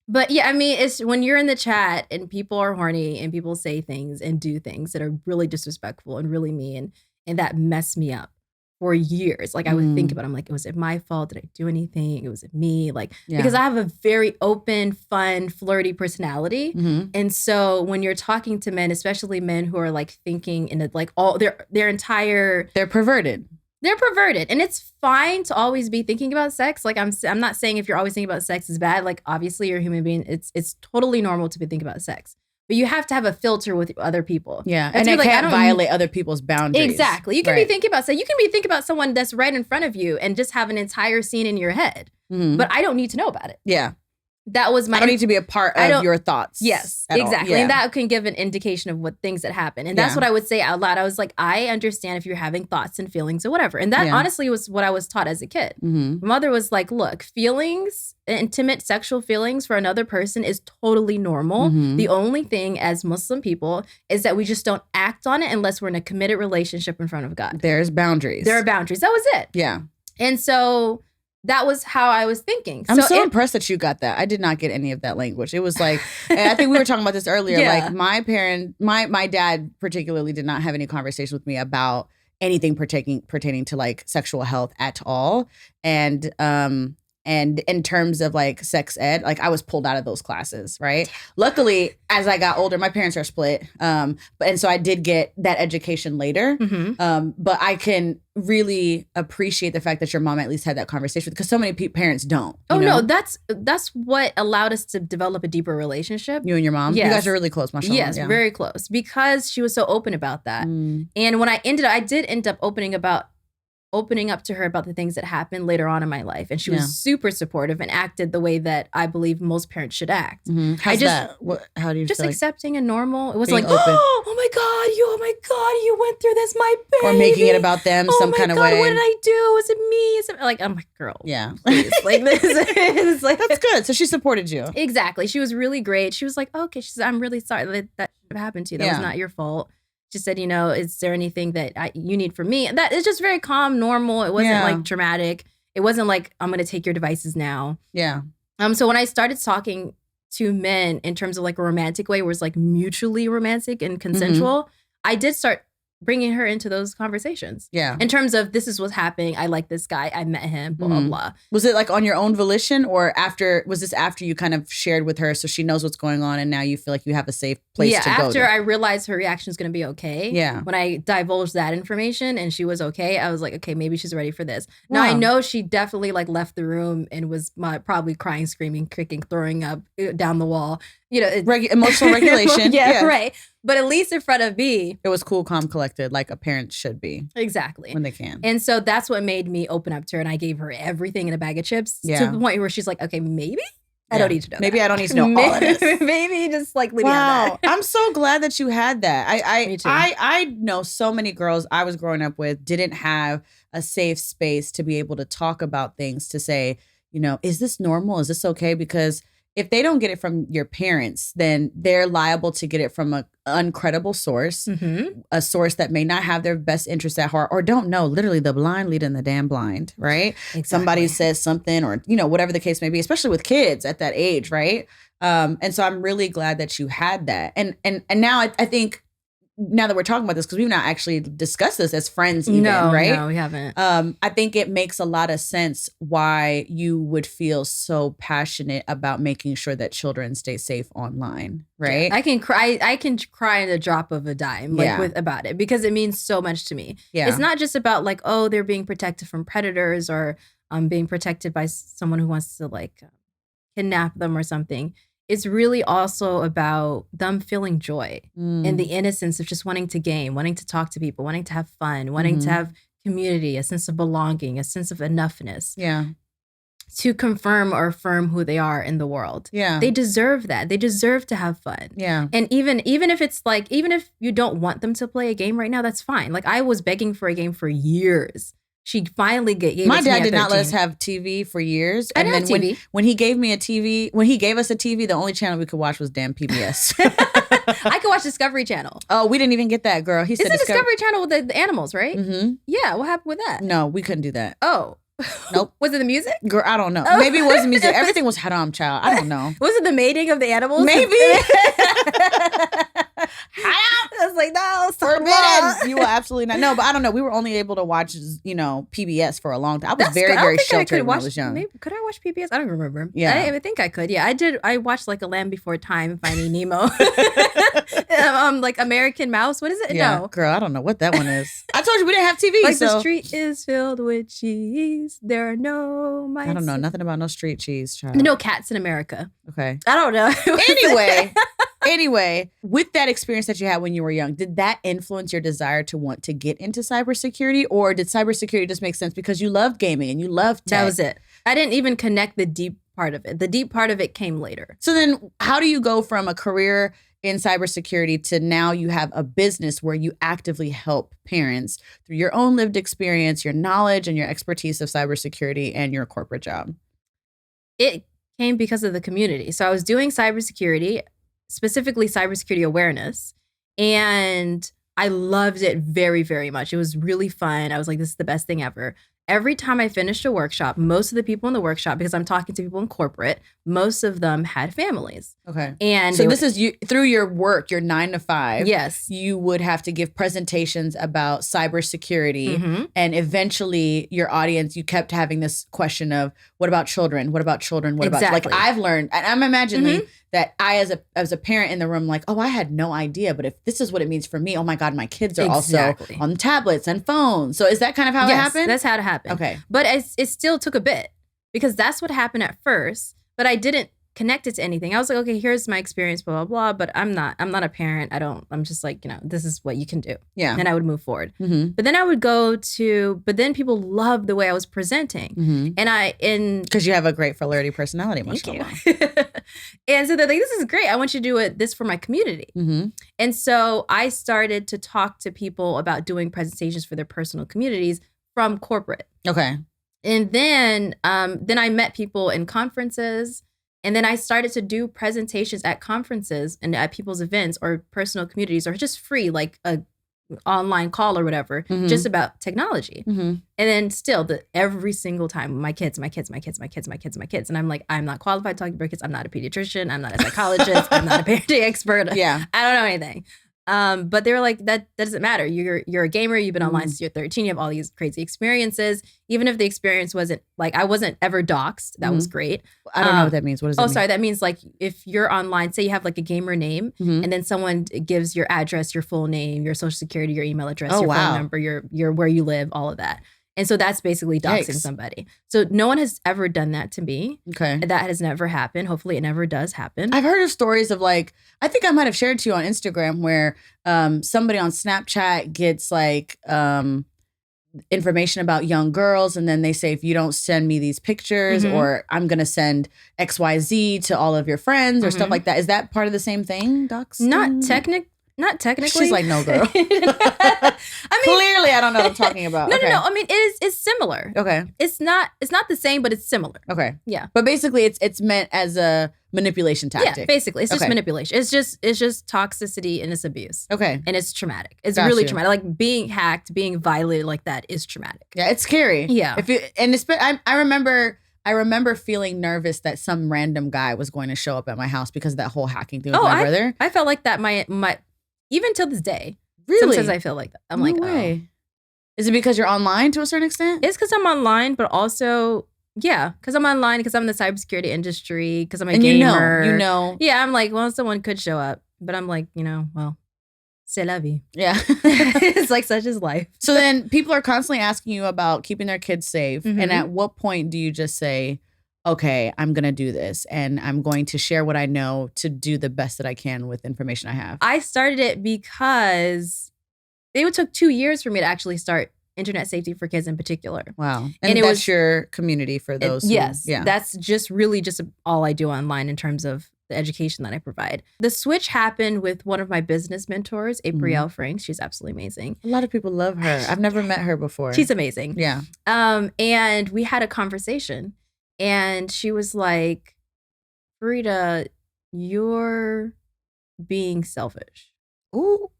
S2: But yeah, I mean, it's when you're in the chat and people are horny and people say things and do things that are really disrespectful and really mean and that messed me up for years. Like I would think about it. I'm like, was it my fault? Did I do anything? Was it me? Like, because I have a very open, fun, flirty personality. And so when you're talking to men, especially men who are like thinking in like all their entire...
S1: They're perverted.
S2: They're perverted. And it's fine to always be thinking about sex. Like I'm not saying if you're always thinking about sex is bad. Like obviously you're a human being. It's totally normal to be thinking about sex. But you have to have a filter with other people.
S1: Yeah. And it can't violate other people's boundaries.
S2: Exactly. You can be thinking about sex. You can be thinking about someone that's right in front of you and just have an entire scene in your head. But I don't need to know about it.
S1: Yeah.
S2: That was my...
S1: I don't need to be a part of your thoughts.
S2: Yes, exactly. Yeah. And that can give an indication of what things that happen. And that's what I would say out loud. I was like, I understand if you're having thoughts and feelings or whatever. And that honestly was what I was taught as a kid. My mother was like, look, feelings, intimate sexual feelings for another person is totally normal. The only thing as Muslim people is that we just don't act on it unless we're in a committed relationship in front of God.
S1: There's boundaries.
S2: There are boundaries. That was it.
S1: Yeah.
S2: And so... that was how I was thinking.
S1: I'm so impressed that you got that. I did not get any of that language. It was like, and I think we were talking about this earlier. Like my dad particularly did not have any conversation with me about anything pertaining to like sexual health at all. And in terms of like sex ed, like I was pulled out of those classes, right? Luckily, as I got older, my parents are split. And so I did get that education later. But I can really appreciate the fact that your mom at least had that conversation because so many parents don't.
S2: No, that's what allowed us to develop a deeper relationship.
S1: You and your mom? Yes. You guys are really close, mashallah.
S2: Yes, very close because she was so open about that. And when I did end up opening up to her about the things that happened later on in my life. And she was super supportive and acted the way that I believe most parents should act.
S1: How's that? How do you
S2: just
S1: feel
S2: accepting and normal. It was like, oh my God, you went through this, my baby.
S1: Or making it about them some kind of way.
S2: What did I do? Was it me? Is it like, I'm like, girl.
S1: Yeah.
S2: Please. Like this is like,
S1: that's good. So she supported you.
S2: Exactly. She was really great. She was like, okay. She said, I'm really sorry that should have happened to you. That was not your fault. She said, is there anything that you need from me? That is just very calm, normal. It wasn't like dramatic. It wasn't like, I'm going to take your devices now.
S1: Yeah.
S2: So when I started talking to men in terms of like a romantic way where it's like mutually romantic and consensual, I did start bringing her into those conversations.
S1: Yeah.
S2: In terms of this is what's happening. I like this guy. I met him, blah, blah, blah.
S1: Was it like on your own volition or was this after you kind of shared with her so she knows what's going on and now you feel like you have a safe place to go?
S2: Yeah, after I realized her reaction is going to be okay.
S1: Yeah.
S2: When I divulged that information and she was okay, I was like, okay, maybe she's ready for this. Wow. Now I know she definitely like left the room and was probably crying, screaming, kicking, throwing up down the wall. You know,
S1: emotional regulation.
S2: yeah, right. But at least in front of me,
S1: it was cool, calm, collected, like a parent should be.
S2: Exactly.
S1: When they can.
S2: And so that's what made me open up to her, and I gave her everything in a bag of chips to the point where she's like, okay, maybe I don't need to know
S1: Maybe
S2: that.
S1: I don't need to know all of this.
S2: Maybe just like leave me on that.
S1: I'm so glad that you had that.
S2: Me too.
S1: I know so many girls I was growing up with didn't have a safe space to be able to talk about things, to say, you know, is this normal? Is this okay? Because if they don't get it from your parents, then they're liable to get it from an uncredible source, a source that may not have their best interests at heart or don't know. Literally, the blind leading the damn blind, right? Exactly. Somebody says something or, you know, whatever the case may be, especially with kids at that age, right? And so I'm really glad that you had that. And now I think, now that we're talking about this, because we've not actually discussed this as friends even, right?
S2: No, we haven't.
S1: I think it makes a lot of sense why you would feel so passionate about making sure that children stay safe online, right?
S2: I can cry in the drop of a dime, about it, because it means so much to me. Yeah. It's not just about like, oh, they're being protected from predators or being protected by someone who wants to like kidnap them or something. It's really also about them feeling joy and the innocence of just wanting to game, wanting to talk to people, wanting to have fun, wanting to have community, a sense of belonging, a sense of enoughness.
S1: Yeah.
S2: To confirm or affirm who they are in the world. Yeah. They deserve that. They deserve to have fun. Yeah. And even if it's like, even if you don't want them to play a game right now, that's fine. Like I was begging for a game for years. She finally gave
S1: my dad did not let us have TV for years.
S2: And then
S1: when he gave me a TV, when he gave us a TV, the only channel we could watch was damn PBS.
S2: I could watch Discovery Channel.
S1: Oh, we didn't even get that, girl. He said
S2: Discovery Channel with the animals, right? Mm-hmm. Yeah. What happened with that?
S1: No, we couldn't do that.
S2: Oh. Nope. Was it the music?
S1: Girl, I don't know. Maybe it wasn't music. Everything was haram, child. I don't know.
S2: Was it the mating of the animals?
S1: Maybe.
S2: I was like, no,
S1: forbidden. You will absolutely not. No, but I don't know. We were only able to watch, you know, PBS for a long time. I was very sheltered when I was young.
S2: Maybe, could I watch PBS? I don't remember. Yeah. I think I could. Yeah, I did. I watched like A Land Before Time, Finding Nemo. Like American Mouse. What is it?
S1: Yeah,
S2: no.
S1: Girl, I don't know what that one is. I told you we didn't have TV.
S2: Like the street is filled with cheese. There are no mice.
S1: I don't know nothing about no street cheese, child.
S2: No cats in America.
S1: Okay.
S2: I don't know.
S1: Anyway, with that experience that you had when you were young, did that influence your desire to want to get into cybersecurity, or did cybersecurity just make sense because you loved gaming and you loved tech?
S2: That was it. I didn't even connect the deep part of it. The deep part of it came later.
S1: So then how do you go from a career in cybersecurity to now you have a business where you actively help parents through your own lived experience, your knowledge and your expertise of cybersecurity and your corporate job?
S2: It came because of the community. So I was doing cybersecurity, specifically cybersecurity awareness, and I loved it very, very much. It was really fun. I was like, this is the best thing ever. Every time I finished a workshop, most of the people in the workshop, because I'm talking to people in corporate, most of them had families.
S1: Okay. And so this is you through your work, your 9 to 5.
S2: Yes.
S1: You would have to give presentations about cybersecurity. And eventually your audience, you kept having this question of, what about children? What about children? What about, like I've learned, and I'm imagining that I, as a parent in the room, like, oh, I had no idea, but if this is what it means for me, oh my God, my kids are also on tablets and phones. So is that kind of how it happened?
S2: That's how it happened.
S1: Okay.
S2: But it still took a bit, because that's what happened at first, but I didn't connect it to anything. I was like, okay, here's my experience, blah, blah, blah, but I'm not a parent. I'm just like, you know, this is what you can do. Yeah. And I would move forward. But then I would but then people loved the way I was presenting. And
S1: because you have a great flirty personality, mashallah.
S2: And so they're like, this is great. I want you to do this for my community. And so I started to talk to people about doing presentations for their personal communities from corporate.
S1: Okay.
S2: And then I met people in conferences. And then I started to do presentations at conferences and at people's events or personal communities, or just free, like a online call or whatever, just about technology. And then still every single time, my kids. And I'm like, I'm not qualified talking about kids. I'm not a pediatrician. I'm not a psychologist. I'm not a parenting expert.
S1: Yeah.
S2: I don't know anything. But they were like, that doesn't matter. You're a gamer. You've been online since you're 13. You have all these crazy experiences. Even if the experience wasn't like, I wasn't ever doxxed. That was great.
S1: I don't know what that means. What does that mean?
S2: Oh, sorry. That means like if you're online, say you have like a gamer name and then someone gives your address, your full name, your social security, your email address, your phone number, your where you live, all of that. And so that's basically doxing somebody. So no one has ever done that to me.
S1: Okay.
S2: That has never happened. Hopefully it never does happen.
S1: I've heard of stories of like, I think I might have shared to you on Instagram where somebody on Snapchat gets like information about young girls. And then they say, if you don't send me these pictures or I'm going to send XYZ to all of your friends or stuff like that. Is that part of the same thing, docs?
S2: Not technically.
S1: She's like, no, girl. I mean, clearly, I don't know what I'm talking about.
S2: No. I mean, it's similar.
S1: Okay.
S2: It's not the same, but it's similar.
S1: Okay.
S2: Yeah.
S1: But basically, it's meant as a manipulation tactic.
S2: Yeah, basically, it's just manipulation. It's just toxicity and it's abuse.
S1: Okay.
S2: And it's traumatic. It's really traumatic. Like being hacked, being violated like that is traumatic.
S1: Yeah, it's scary.
S2: Yeah.
S1: I remember feeling nervous that some random guy was going to show up at my house because of that whole hacking thing with my brother. I
S2: felt like that. My even till this day.
S1: Really?
S2: Sometimes I feel like that. I'm like,
S1: way. Is it because you're online to a certain extent?
S2: It's because I'm online, but also, because I'm online, because I'm in the cybersecurity industry, because I'm a gamer.
S1: You know.
S2: Yeah, I'm like, well, someone could show up, but I'm like, well, c'est la vie.
S1: Yeah.
S2: It's like such is life.
S1: So then people are constantly asking you about keeping their kids safe. And at what point do you just say, okay, I'm going to do this and I'm going to share what I know to do the best that I can with information I have?
S2: I started it because it took 2 years for me to actually start internet safety for kids in particular.
S1: Wow. And that's your community for those.
S2: Yes. That's just really just all I do online in terms of the education that I provide. The switch happened with one of my business mentors, April Franks. She's absolutely amazing.
S1: A lot of people love her. I've never met her before.
S2: She's amazing.
S1: Yeah.
S2: And we had a conversation. And she was like, Fareedah, you're being selfish.
S1: Ooh.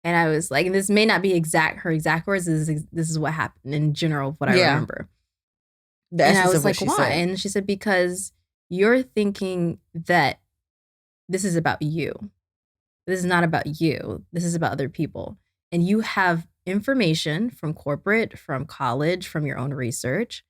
S2: And I was like, and this may not be her exact words. This is what happened in general, what I remember. And I was like, why? Said. And she said, because you're thinking that this is about you. This is not about you. This is about other people. And you have information from corporate, from college, from your own research,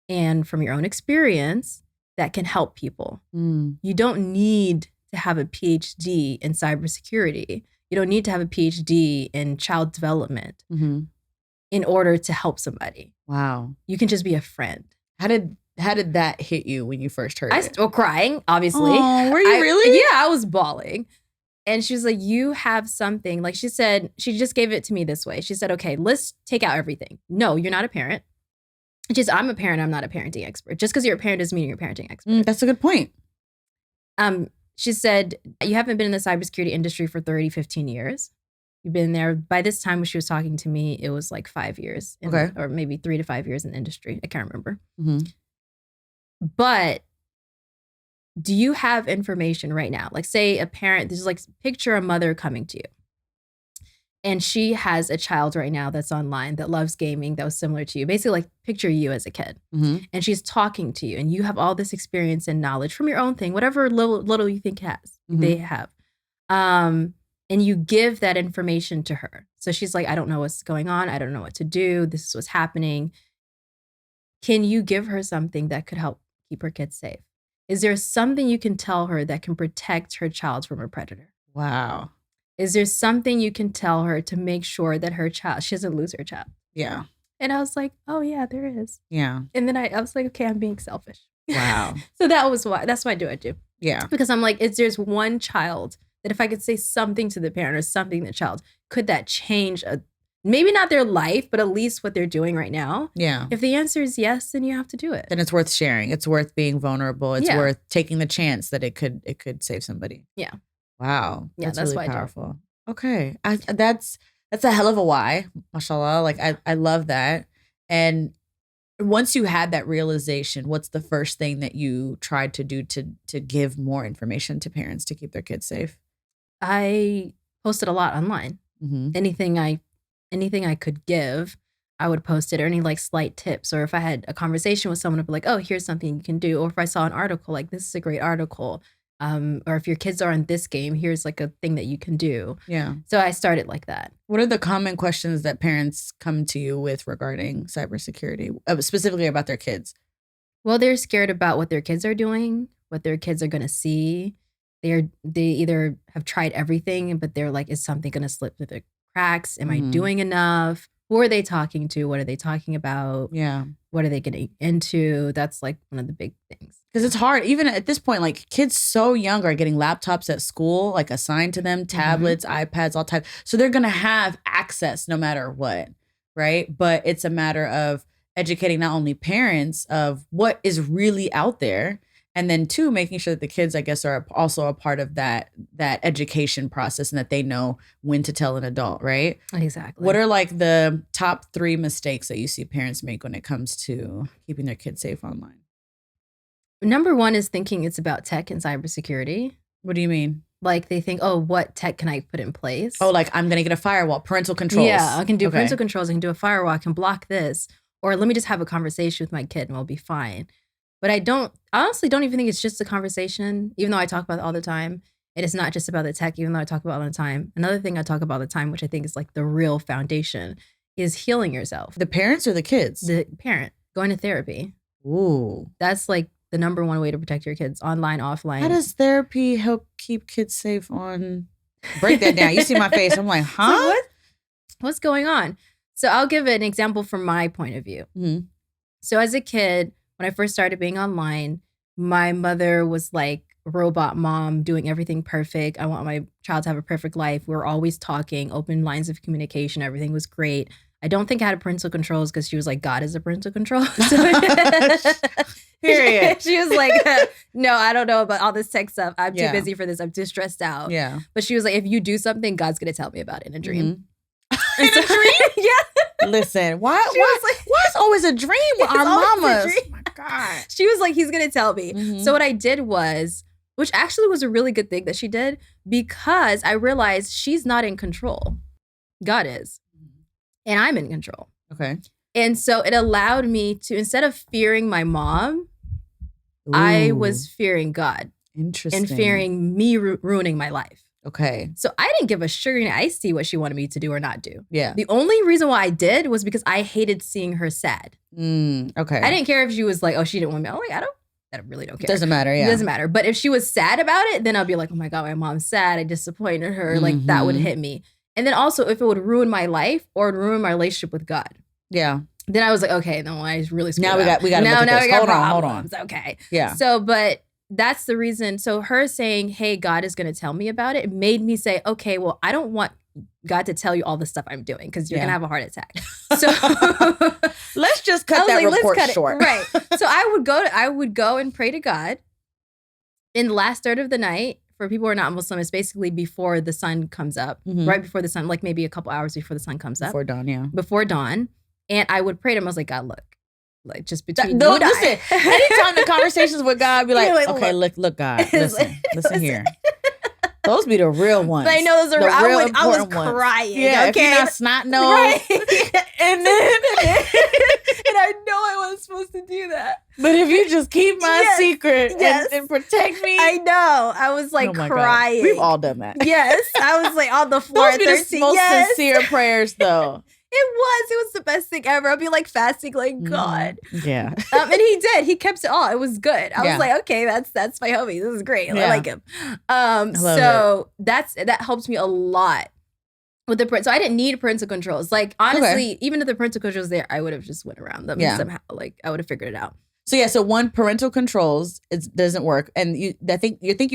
S2: and from your own experience that can help people. You don't need to have a PhD in cybersecurity. You don't need to have a PhD in child development in order to help somebody.
S1: Wow.
S2: You can just be a friend.
S1: How did that hit you when you first heard it?
S2: I was still crying, obviously.
S1: Oh, were you really?
S2: Yeah, I was bawling. And she was like, you have something. Like she said, she just gave it to me this way. She said, okay, let's take out everything. No, you're not a parent. Just I'm a parent, I'm not a parenting expert. Just because you're a parent doesn't mean you're a parenting expert.
S1: That's a good point.
S2: She said, you haven't been in the cybersecurity industry for 15 years. You've been there. By this time when she was talking to me, it was like 5 years. Or maybe 3 to 5 years in the industry. I can't remember. But do you have information right now? Like say a parent, this is like picture a mother coming to you. And she has a child right now that's online that loves gaming that was similar to you. Basically, like picture you as a kid. And she's talking to you and you have all this experience and knowledge from your own thing, whatever little you think they have. And you give that information to her. So she's like, I don't know what's going on. I don't know what to do. This is what's happening. Can you give her something that could help keep her kids safe? Is there something you can tell her that can protect her child from a predator?
S1: Wow.
S2: Is there something you can tell her to make sure that she doesn't lose her child?
S1: Yeah.
S2: And I was like, oh yeah, there is.
S1: Yeah.
S2: And then I was like, okay, I'm being selfish.
S1: Wow.
S2: So that's why I do it.
S1: Yeah.
S2: Because I'm like, there's one child that if I could say something to the parent or something to the child, could that change maybe not their life, but at least what they're doing right now?
S1: Yeah.
S2: If the answer is yes, then you have to do it.
S1: Then it's worth sharing. It's worth being vulnerable. It's worth taking the chance that it could save somebody.
S2: Yeah.
S1: Wow.
S2: Yeah, that's
S1: really
S2: why
S1: powerful. Okay. That's a hell of a why. Mashallah. Like I love that. And once you had that realization, what's the first thing that you tried to do to give more information to parents to keep their kids safe?
S2: I posted a lot online. Anything I could give, I would post it, or any like slight tips, or if I had a conversation with someone, I'd be like, oh, here's something you can do. Or if I saw an article, like this is a great article. Or if your kids are on this game, here's like a thing that you can do.
S1: Yeah.
S2: So I started like that.
S1: What are the common questions that parents come to you with regarding cybersecurity, specifically about their kids?
S2: Well, they're scared about what their kids are doing, what their kids are going to see. They either have tried everything, but they're like, is something going to slip through the cracks? Am I doing enough? Who are they talking to? What are they talking about?
S1: Yeah.
S2: What are they getting into? That's like one of the big things.
S1: Because it's hard. Even at this point, like kids so young are getting laptops at school, like assigned to them, tablets, iPads, all types. So they're going to have access no matter what, right? But it's a matter of educating not only parents of what is really out there, and then two, making sure that the kids, I guess, are also a part of that education process, and that they know when to tell an adult, right?
S2: Exactly.
S1: What are like the top 3 mistakes that you see parents make when it comes to keeping their kids safe online?
S2: Number 1 is thinking it's about tech and cybersecurity.
S1: What do you mean?
S2: Like they think, oh, what tech can I put in place?
S1: Oh, like I'm going to get a firewall, parental controls.
S2: Yeah, I can do parental controls. I can do a firewall. I can block this. Or let me just have a conversation with my kid and we'll be fine. But I honestly don't even think it's just a conversation, even though I talk about it all the time. It is not just about the tech, even though I talk about it all the time. Another thing I talk about all the time, which I think is like the real foundation, is healing yourself.
S1: The parents or the kids?
S2: The parent, going to therapy.
S1: Ooh.
S2: That's like the number 1 way to protect your kids, online, offline.
S1: How does therapy help keep kids safe on? Break that down. You see my face. I'm like, huh?
S2: So what's going on? So I'll give an example from my point of view.
S1: Mm-hmm.
S2: So as a kid, when I first started being online, my mother was like robot mom, doing everything perfect. I want my child to have a perfect life. We were always talking, open lines of communication. Everything was great. I don't think I had parental controls because she was like, God is a parental control.
S1: Period.
S2: She was like, no, I don't know about all this tech stuff. I'm too busy for this. I'm too stressed out.
S1: Yeah.
S2: But she was like, if you do something, God's going to tell me about it in a dream.
S1: In a dream?
S2: Yeah.
S1: Listen, why it's always a dream with our mamas? Oh my God.
S2: She was like, he's going to tell me. So what I did was, which actually was a really good thing that she did, because I realized she's not in control. God is. And I'm in control.
S1: Okay.
S2: And so it allowed me to, instead of fearing my mom, I was fearing God.
S1: Interesting.
S2: And fearing me ruining my life.
S1: Okay.
S2: So I didn't give a sugar and iced tea what she wanted me to do or not do.
S1: Yeah.
S2: The only reason why I did was because I hated seeing her sad.
S1: Okay.
S2: I didn't care if she was like, oh, she didn't want me. I'm like, I really don't care.
S1: Doesn't matter, yeah.
S2: It doesn't matter. But if she was sad about it, then I'll be like, oh my God, my mom's sad. I disappointed her. Like that would hit me. And then also if it would ruin my life or ruin my relationship with God.
S1: Yeah.
S2: Then I was like, okay, then I really screwed
S1: now
S2: up.
S1: we got to look at this. Hold on.
S2: Okay.
S1: Yeah.
S2: So, but that's the reason. So her saying, hey, God is going to tell me about it, made me say, okay, well, I don't want God to tell you all the stuff I'm doing because you're going to have a heart attack. So
S1: let's just cut that report short.
S2: Right. So I would go and pray to God in the last third of the night. For people who are not Muslim, it's basically before the sun comes up, right before the sun, like maybe a couple hours before the sun comes up.
S1: Before dawn, yeah.
S2: Before dawn. And I would pray to him. I was like, God, look, like just between
S1: you and I. Anytime the conversations with God, be like, okay, look, God, listen here. Those be the real ones.
S2: But I know those are I was crying.
S1: Yeah,
S2: okay?
S1: If you're not snot nose.
S2: Right.
S1: and
S2: I know I wasn't supposed to do that.
S1: But if you just keep my secret and protect me.
S2: I know. I was like crying.
S1: God. We've all done that.
S2: Yes. I was like on the floor.
S1: Those be the most sincere prayers though.
S2: It was the best thing ever. I'd be like fasting, like God.
S1: Yeah.
S2: And he did. He kept it all. It was good. I was like, okay, that's my homie. This is great. I like him. So that helps me a lot with the print. So I didn't need parental controls. Like honestly, even if the parental controls there, I would have just went around them somehow. Like I would have figured it out.
S1: So yeah. So one, parental controls it doesn't work, and you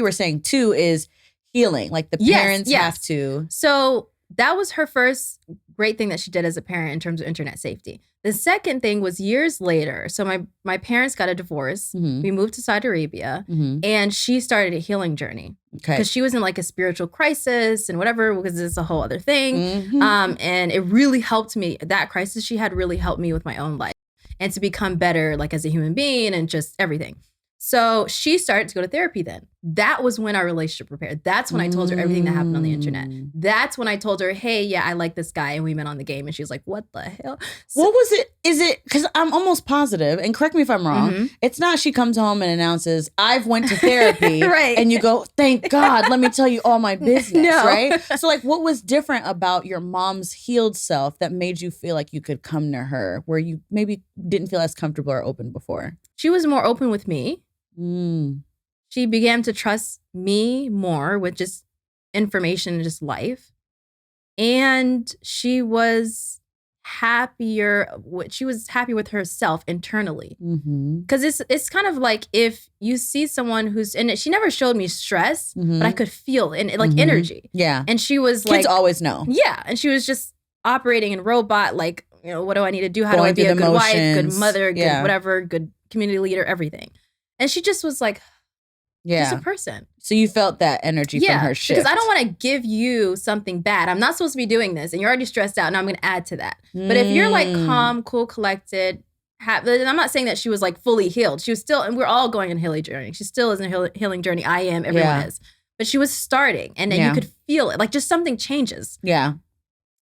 S1: were saying two is healing. Like the parents have to.
S2: So that was her first great thing that she did as a parent in terms of internet safety. The second thing was years later. So my parents got a divorce. We moved to Saudi Arabia and she started a healing journey. Okay. Because she was in like a spiritual crisis and whatever, because it's a whole other thing. And it really helped me. That crisis she had really helped me with my own life and to become better like as a human being and just everything. So she started to go to therapy then. That was when our relationship repaired. That's when I told her everything that happened on the internet. That's when I told her, hey, yeah, I like this guy and we met on the game. And she was like, what the hell? So,
S1: what was it? Is it, because I'm almost positive, and correct me if I'm wrong, it's not she comes home and announces, I've went to therapy.
S2: Right.
S1: And you go, thank God, let me tell you all my business, right? So like, what was different about your mom's healed self that made you feel like you could come to her where you maybe didn't feel as comfortable or open before?
S2: She was more open with me. She began to trust me more with just information and just life. And she was happier. She was happy with herself internally. Because it's kind of like if you see someone who's in it, she never showed me stress, but I could feel it, like energy.
S1: Yeah.
S2: And she was
S1: Kids always know.
S2: Yeah. And she was just operating in robot, like, you know, what do I need to do? How do I be a good wife, good mother, good whatever, good community leader, everything. And she just was like, just a person. So
S1: you felt that energy from her shift.
S2: Because I don't want to give you something bad. I'm not supposed to be doing this and you're already stressed out and I'm going to add to that. But if you're like calm, cool, collected, and I'm not saying that she was like fully healed. She was still, and we're all going on a healing journey. She still is in a healing journey. I am, everyone is. But she was starting and then you could feel it. Like just something changes.
S1: Yeah.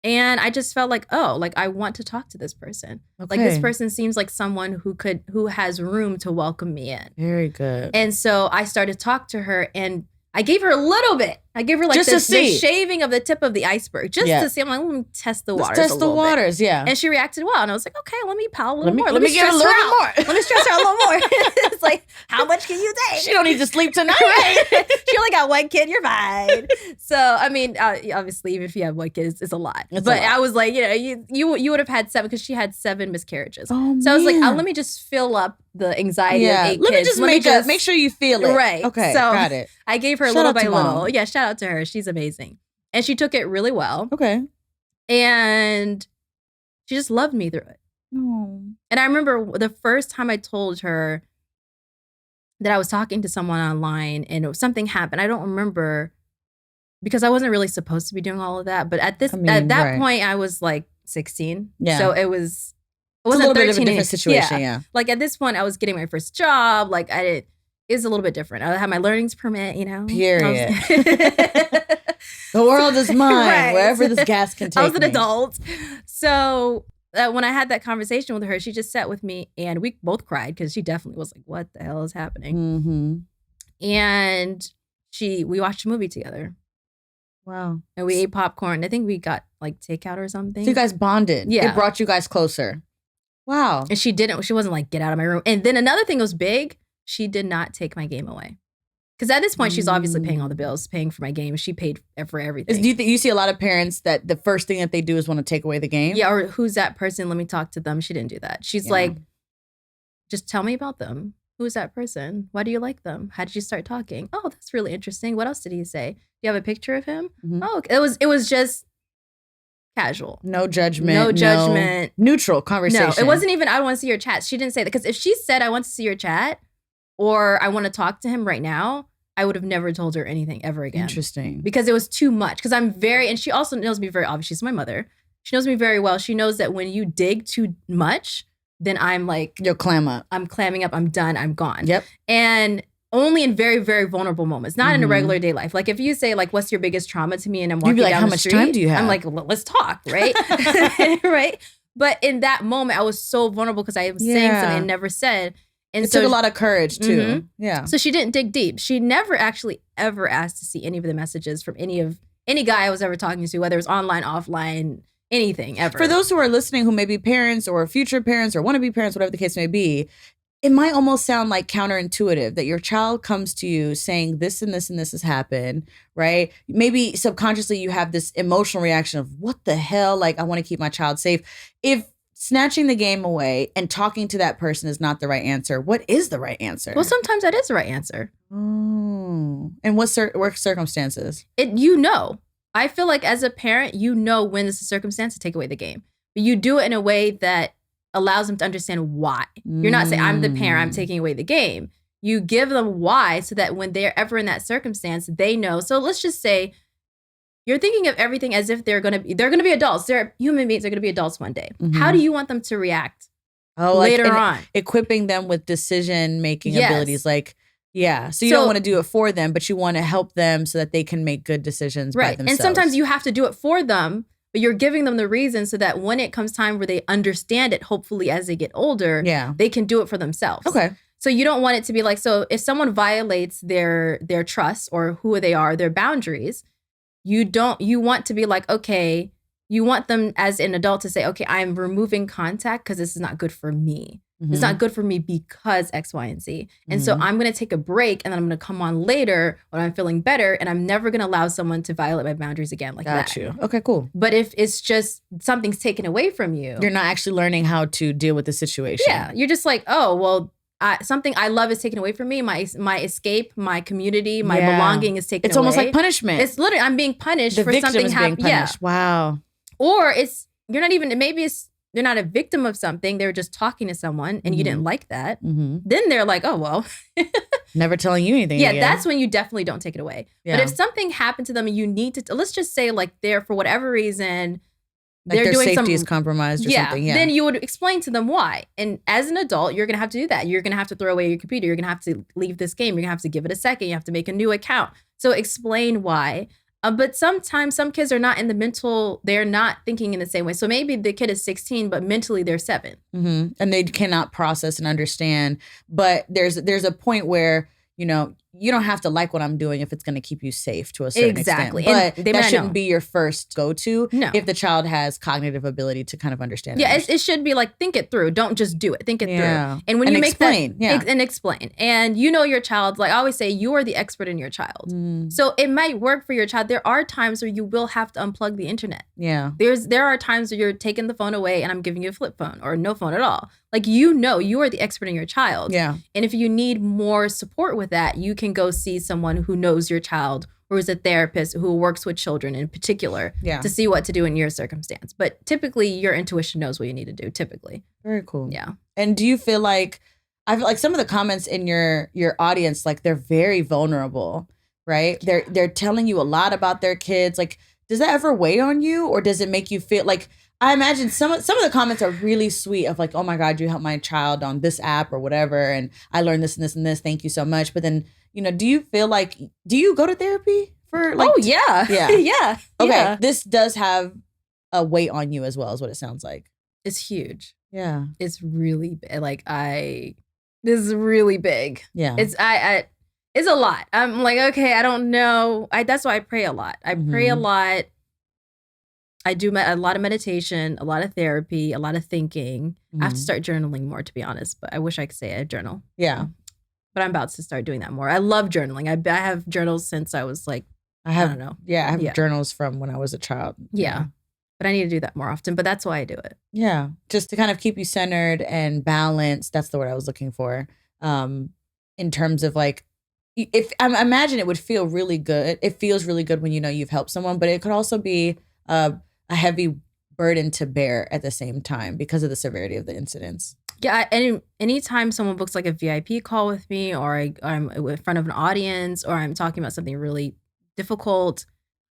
S2: And I just felt like, oh, like I want to talk to this person. Okay. Like this person seems like someone who has room to welcome me in.
S1: Very good.
S2: And so I started to talk to her and I gave her a little bit. I gave her like the shaving of the tip of the iceberg just to see. I'm like, let me test the waters.
S1: Test the waters,
S2: yeah. And she reacted well. And I was like, okay, let me pout a little more.
S1: Let me get a little bit more.
S2: Let me stress her a little more. It's like, how much can you take?
S1: She don't need to sleep tonight.
S2: Right? She only got one kid. You're fine. So, I mean, obviously, even if you have one kid, it's a lot. But I was like, you know, you would have had 7 because she had 7 miscarriages. Oh, so I was like, let me just fill up the anxiety of 8 kids.
S1: Let me just make sure you feel it.
S2: Right.
S1: Okay,
S2: so
S1: got it.
S2: I gave her little by little. Yeah, shout out to her. She's amazing. And she took it really well.
S1: Okay.
S2: And she just loved me through it. Oh. And I remember the first time I told her that I was talking to someone online and something happened. I don't remember because I wasn't really supposed to be doing all of that. But at that point, I was like 16. Yeah. So it wasn't
S1: a little bit of a different situation. Yeah.
S2: Like at this point, I was getting my first job. Like it is a little bit different. I had my learnings permit, you know.
S1: Period. The world is mine, wherever this gas can take me.
S2: I was an adult. So when I had that conversation with her, she just sat with me and we both cried because she definitely was like, what the hell is happening? And we watched a movie together.
S1: Wow.
S2: And we ate popcorn. I think we got like takeout or something.
S1: So you guys bonded.
S2: Yeah.
S1: It brought you guys closer. Wow.
S2: And she wasn't like, get out of my room. And then another thing was big. She did not take my game away. Because at this point, she's obviously paying all the bills, paying for my game. She paid for everything.
S1: Do you see a lot of parents that the first thing that they do is want to take away the game?
S2: Yeah, or who's that person? Let me talk to them. She didn't do that. She's like, just tell me about them. Who's that person? Why do you like them? How did you start talking? Oh, that's really interesting. What else did he say? Do you have a picture of him? Oh, okay. It was just casual.
S1: No judgment.
S2: No judgment.
S1: Neutral conversation.
S2: No, it wasn't even, I want to see your chat. She didn't say that. Because if she said, I want to see your chat, or I want to talk to him right now, I would have never told her anything ever again.
S1: Interesting.
S2: Because it was too much. Because and she also knows me very, obviously she's my mother. She knows me very well. She knows that when you dig too much, then I'm like.
S1: You'll clam up.
S2: I'm clamming up. I'm done. I'm gone.
S1: Yep.
S2: And only in very, very vulnerable moments. Not in a regular day life. Like if you say like, what's your biggest trauma to me? And I'm walking
S1: You'd be like,
S2: down
S1: how
S2: the
S1: much
S2: street,
S1: time do you have?
S2: I'm like, let's talk, right? Right? But in that moment, I was so vulnerable because I was saying something I never said. And
S1: it took a lot of courage too. Yeah.
S2: So she didn't dig deep. She never actually ever asked to see any of the messages from any guy I was ever talking to, whether it was online, offline, anything ever.
S1: For those who are listening who may be parents or future parents or want to be parents, whatever the case may be, it might almost sound like counterintuitive that your child comes to you saying this and this and this has happened, right? Maybe subconsciously you have this emotional reaction of what the hell? Like, I want to keep my child safe. If snatching the game away and talking to that person is not the right answer, what is the right answer?
S2: Well, sometimes that is the right answer.
S1: Oh. And what circumstances?
S2: I feel like as a parent, when it's a circumstance to take away the game. But you do it in a way that allows them to understand why. You're not saying, I'm the parent, I'm taking away the game. You give them why so that when they're ever in that circumstance, they know. So let's just say you're thinking of everything as if they're going to be adults. They're human beings. They're going to be adults one day. How do you want them to react later on.
S1: Equipping them with decision-making abilities. Like, so you don't want to do it for them, but you want to help them so that they can make good decisions by themselves.
S2: And sometimes you have to do it for them, but you're giving them the reason so that when it comes time where they understand it, hopefully as they get older, they can do it for themselves.
S1: Okay.
S2: So you don't want it to be like, so if someone violates their trust or who they are, their boundaries, you want to be like, okay, you want them as an adult to say, okay, I'm removing contact because this is not good for me. It's not good for me because X, Y, and Z. And so I'm going to take a break and then I'm going to come on later when I'm feeling better, and I'm never going to allow someone to violate my boundaries again like that.
S1: Got you. Okay, cool.
S2: But if it's just something's taken away from you,
S1: you're not actually learning how to deal with the situation.
S2: Yeah, you're just like, oh, well, something I love is taken away from me. My escape, my community, my belonging is taken away.
S1: It's almost like punishment.
S2: It's literally, I'm being punished
S1: for
S2: something happening.
S1: Yeah. Wow.
S2: Or they're not a victim of something. They were just talking to someone and you didn't like that. Then they're like, oh, well.
S1: Never telling you anything again.
S2: That's when you definitely don't take it away. Yeah. But if something happened to them and you need to, let's just say like they're, for whatever reason,
S1: like their safety is compromised or something. Yeah.
S2: Then you would explain to them why. And as an adult, you're going to have to do that. You're going to have to throw away your computer. You're going to have to leave this game. You're going to have to give it a second. You have to make a new account. So explain why. But sometimes some kids are not in the mental, they're not thinking in the same way. So maybe the kid is 16, but mentally they're 7.
S1: And they cannot process and understand. But there's a point where, you don't have to like what I'm doing if it's going to keep you safe to a certain extent. But that shouldn't be your first go-to if the child has cognitive ability to kind of understand.
S2: Yeah, it should be like, think it through. Don't just do it. Think it through. And when you make
S1: explain,
S2: and explain. And your child, like I always say, you are the expert in your child. So it might work for your child. There are times where you will have to unplug the internet.
S1: Yeah.
S2: There are times where you're taking the phone away and I'm giving you a flip phone or no phone at all. Like, you are the expert in your child.
S1: Yeah.
S2: And if you need more support with that, you can go see someone who knows your child or is a therapist who works with children in particular to see what to do in your circumstance. But typically your intuition knows what you need to do, typically.
S1: Very cool.
S2: Yeah.
S1: And do you feel like, I feel like some of the comments in your audience, like they're very vulnerable, right? They're telling you a lot about their kids. Like, does that ever weigh on you, or does it make you feel like, I imagine some of the comments are really sweet of like, oh my God, you helped my child on this app or whatever. And I learned this and this and this. Thank you so much. But then, do you feel like, do you go to therapy for like?
S2: Oh, yeah.
S1: Yeah.
S2: Yeah.
S1: Okay.
S2: Yeah.
S1: This does have a weight on you as well, is what it sounds like.
S2: It's huge.
S1: Yeah.
S2: It's really big. This is really big.
S1: Yeah.
S2: It's a lot. I'm like, okay, I don't know. That's why I pray a lot. I pray a lot. I do a lot of meditation, a lot of therapy, a lot of thinking. I have to start journaling more, to be honest, but I wish I could say I journal.
S1: Yeah.
S2: But I'm about to start doing that more. I love journaling. I have journals since I was like, I don't know.
S1: Yeah, I have journals from when I was a child.
S2: Yeah. But I need to do that more often, but that's why I do it.
S1: Yeah. Just to kind of keep you centered and balanced. That's the word I was looking for. In terms of like, if I imagine it would feel really good. It feels really good when you've helped someone, but it could also be a heavy burden to bear at the same time because of the severity of the incidents.
S2: Yeah, anytime someone books like a VIP call with me, or I'm in front of an audience, or I'm talking about something really difficult,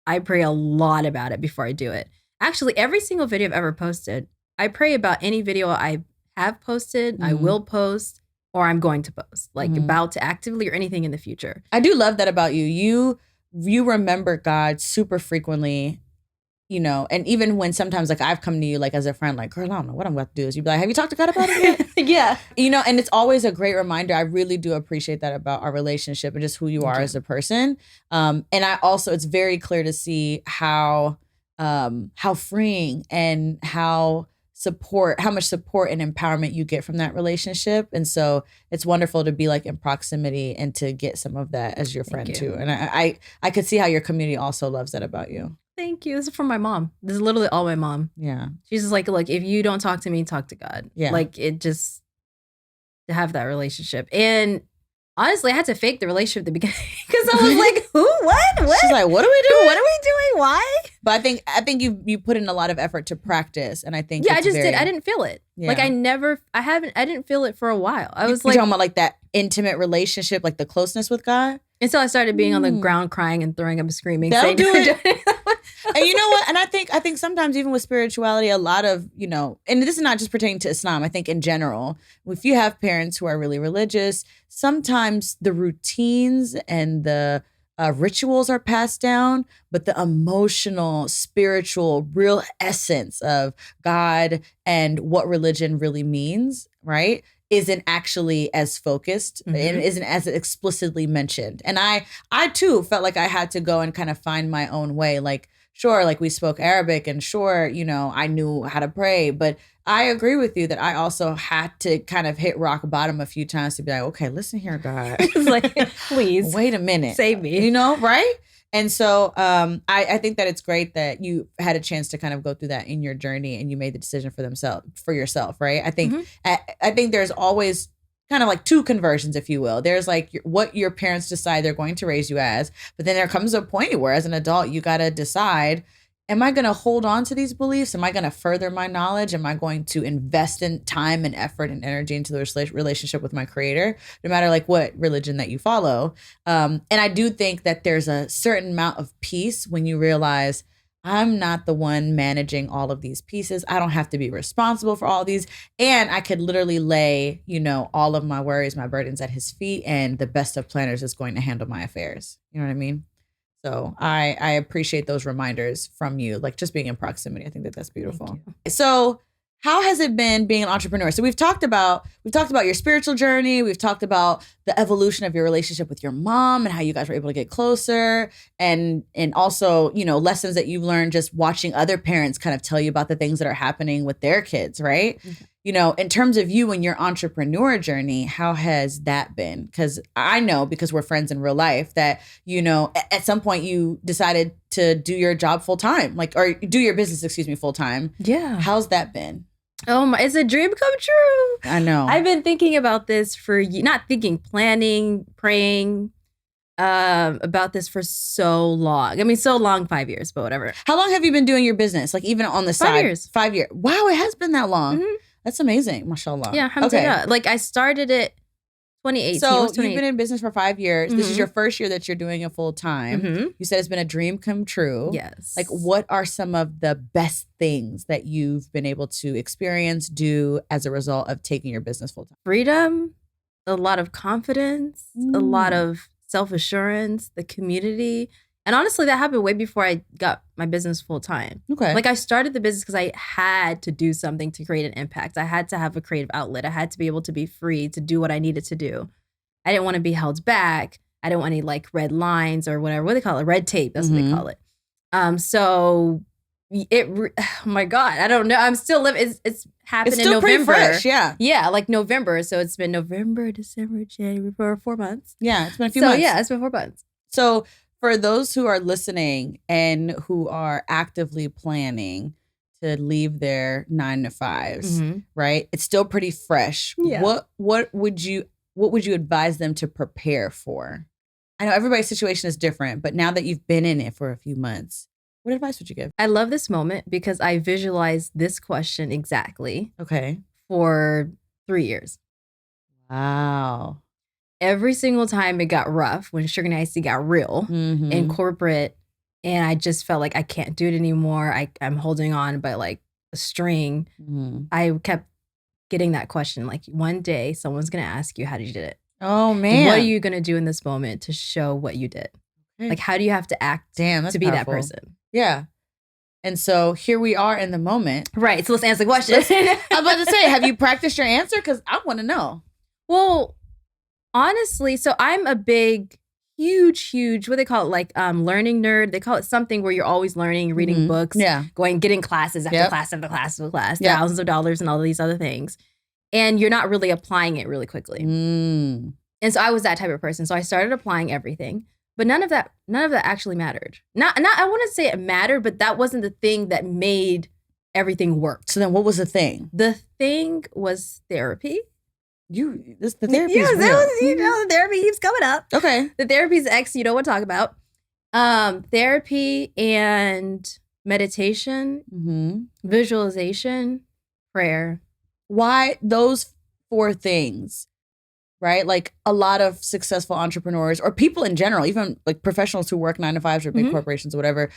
S2: I pray a lot about it before I do it. Actually, every single video I've ever posted, I pray about any video I have posted, I will post, or I'm going to post, like about to actively or anything in the future.
S1: I do love that about you. You remember God super frequently. And even when sometimes like I've come to you like as a friend, like, girl, I don't know what I'm about to do. You'd be like, have you talked to God about it yet?
S2: Yeah.
S1: And it's always a great reminder. I really do appreciate that about our relationship and just who you are as a person. And I also, it's very clear to see how freeing and how much support and empowerment you get from that relationship. And so it's wonderful to be like in proximity and to get some of that as your friend too. And I could see how your community also loves that about you.
S2: Thank you. This is from my mom. This is literally all my mom.
S1: Yeah.
S2: She's just like, look, if you don't talk to me, talk to God.
S1: Yeah.
S2: Like, it just, to have that relationship. And honestly, I had to fake the relationship at the beginning because I was like, who? What?
S1: She's like, what are we doing?
S2: What are we doing? Why?
S1: But I think you put in a lot of effort to practice. And I think
S2: I just did. I didn't feel it.
S1: Yeah.
S2: Like I didn't feel it for a while. I was
S1: like, you're talking about like that intimate relationship, like the closeness with God?
S2: Until I started being on the ground crying and throwing up and screaming.
S1: That'll do it. And you know what? And I think sometimes even with spirituality, a lot of, and this is not just pertaining to Islam, I think in general, if you have parents who are really religious, sometimes the routines and the rituals are passed down, but the emotional, spiritual, real essence of God and what religion really means, right, isn't actually as focused and isn't as explicitly mentioned. And I too felt like I had to go and kind of find my own way. Like, sure, like we spoke Arabic and sure, I knew how to pray, but I agree with you that I also had to kind of hit rock bottom a few times to be like, okay, listen here, God.
S2: It's like, please.
S1: Wait a minute.
S2: Save me.
S1: Right? And so I think that it's great that you had a chance to kind of go through that in your journey and you made the decision for yourself, right? I think I think there's always kind of like two conversions, if you will. There's like what your parents decide they're going to raise you as, but then there comes a point where as an adult, you got to decide, am I going to hold on to these beliefs? Am I going to further my knowledge? Am I going to invest in time and effort and energy into the relationship with my creator, no matter like what religion that you follow? And I do think that there's a certain amount of peace when you realize I'm not the one managing all of these pieces. I don't have to be responsible for all these. And I could literally lay, all of my worries, my burdens at his feet, and the best of planners is going to handle my affairs. You know what I mean? So I appreciate those reminders from you, like just being in proximity. I think that that's beautiful. So how has it been being an entrepreneur? So we've talked about your spiritual journey. We've talked about the evolution of your relationship with your mom and how you guys were able to get closer, and also, lessons that you've learned just watching other parents kind of tell you about the things that are happening with their kids, right? Okay. In terms of you and your entrepreneur journey, how has that been? Because I know, because we're friends in real life, that, at some point you decided to do your job full time, or do your business, full time.
S2: Yeah.
S1: How's that been?
S2: Oh my, it's a dream come true.
S1: I know.
S2: I've been thinking about this planning, praying about this for so long. I mean, so long, 5 years, but whatever.
S1: How long have you been doing your business? Like even on the side?
S2: 5 years.
S1: 5 years. Wow, it has been that long.
S2: Mm-hmm.
S1: That's amazing. Mashallah.
S2: Yeah, alhamdulillah. Okay. Like I started it 2018.
S1: So you've been in business for 5 years. Mm-hmm. This is your first year that you're doing it full time.
S2: Mm-hmm.
S1: You said it's been a dream come true.
S2: Yes.
S1: Like what are some of the best things that you've been able to experience, do as a result of taking your business full time?
S2: Freedom, a lot of confidence, a lot of self-assurance, the community. And honestly, that happened way before I got my business full time.
S1: Okay.
S2: Like I started the business because I had to do something to create an impact. I had to have a creative outlet. I had to be able to be free to do what I needed to do. I didn't want to be held back. I didn't want any like red lines or whatever. What do they call it? Red tape. That's what they call it. So oh my God, I don't know. I'm still living. It's happened in November.
S1: It's still pretty fresh, yeah.
S2: Yeah, like November. So it's been November, December, January, for 4 months.
S1: Yeah, it's been a few months.
S2: So yeah, it's been 4 months.
S1: So for those who are listening and who are actively planning to leave their 9 to 5s, right? It's still pretty fresh.
S2: Yeah.
S1: What would you advise them to prepare for? I know everybody's situation is different, but now that you've been in it for a few months, what advice would you give?
S2: I love this moment because I visualized this question exactly.
S1: Okay.
S2: For 3 years.
S1: Wow.
S2: Every single time it got rough, when Sugar and Icy got real in corporate, and I just felt like I can't do it anymore. I'm holding on by like a string. I kept getting that question, like one day someone's going to ask you, how did you do it?
S1: Oh man.
S2: What are you going to do in this moment to show what you did? Like, how do you have to act to be
S1: powerful.
S2: That person?
S1: Yeah. And so here we are in the moment.
S2: Right. So let's answer the question.
S1: I'm about to say, have you practiced your answer? Because I want to know.
S2: Well, honestly, so I'm a big, huge, what they call it, like learning nerd. They call it something where you're always learning, reading books, getting classes after class after class after class, thousands of dollars and all these other things. And you're not really applying it really quickly. And so I was that type of person. So I started applying everything, but none of that actually mattered. Not I wouldn't say it mattered, but that wasn't the thing that made everything work.
S1: So then what was the thing?
S2: The thing was therapy.
S1: The therapy is real.
S2: The therapy keeps coming up.
S1: Okay.
S2: The therapy's X, you know what I'm talking about. Therapy and meditation, visualization, prayer.
S1: Why those 4 things, right? Like a lot of successful entrepreneurs or people in general, even like professionals who work 9 to 5s or big corporations or whatever,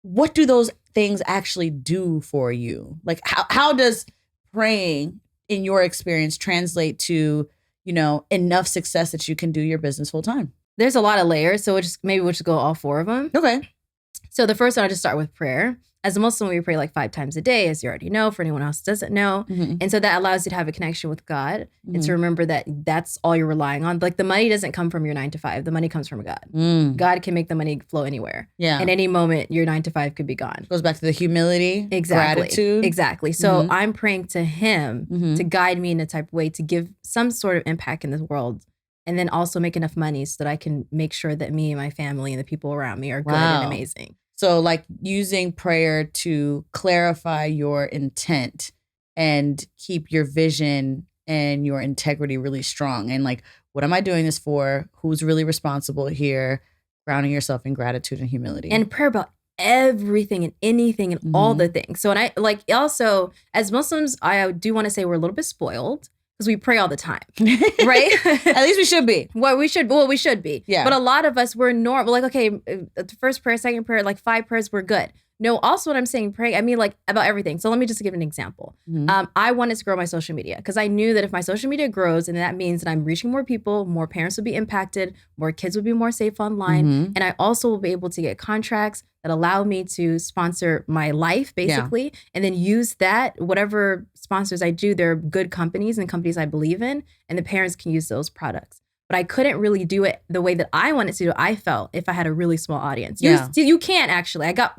S1: what do those things actually do for you? Like how does praying in your experience translate to, enough success that you can do your business full time?
S2: There's a lot of layers. So we'll just go all 4 of them.
S1: Okay.
S2: So the first one, I'll just start with prayer. As a Muslim, we pray like 5 times a day, as you already know, for anyone else who doesn't know. Mm-hmm. And so that allows you to have a connection with God and to remember that that's all you're relying on. Like the money doesn't come from your 9 to 5. The money comes from God. God can make the money flow anywhere. Yeah. At any moment, your 9 to 5 could be gone.
S1: Goes back to the humility, gratitude.
S2: Exactly. So I'm praying to him to guide me in a type of way to give some sort of impact in this world. And then also make enough money so that I can make sure that me and my family and the people around me are good and amazing.
S1: So like using prayer to clarify your intent and keep your vision and your integrity really strong. And like, what am I doing this for? Who's really responsible here? Grounding yourself in gratitude and humility.
S2: And prayer about everything and anything and all the things. So, and I like also as Muslims, I do want to say we're a little bit spoiled. Because we pray all the time, right?
S1: At least we should be.
S2: We should be. Yeah. But a lot of us, we're normal. Like, okay, the first prayer, second prayer, like 5 prayers, we're good. No, also when I'm saying pray, I mean like about everything. So let me just give an example. I wanted to grow my social media because I knew that if my social media grows, and that means that I'm reaching more people, more parents will be impacted, more kids will be more safe online. And I also will be able to get contracts that allow me to sponsor my life, basically, and then use that, whatever sponsors I do, they're good companies and companies I believe in, and the parents can use those products. But I couldn't really do it the way that I wanted to do it, I felt, if I had a really small audience. You can't actually. I got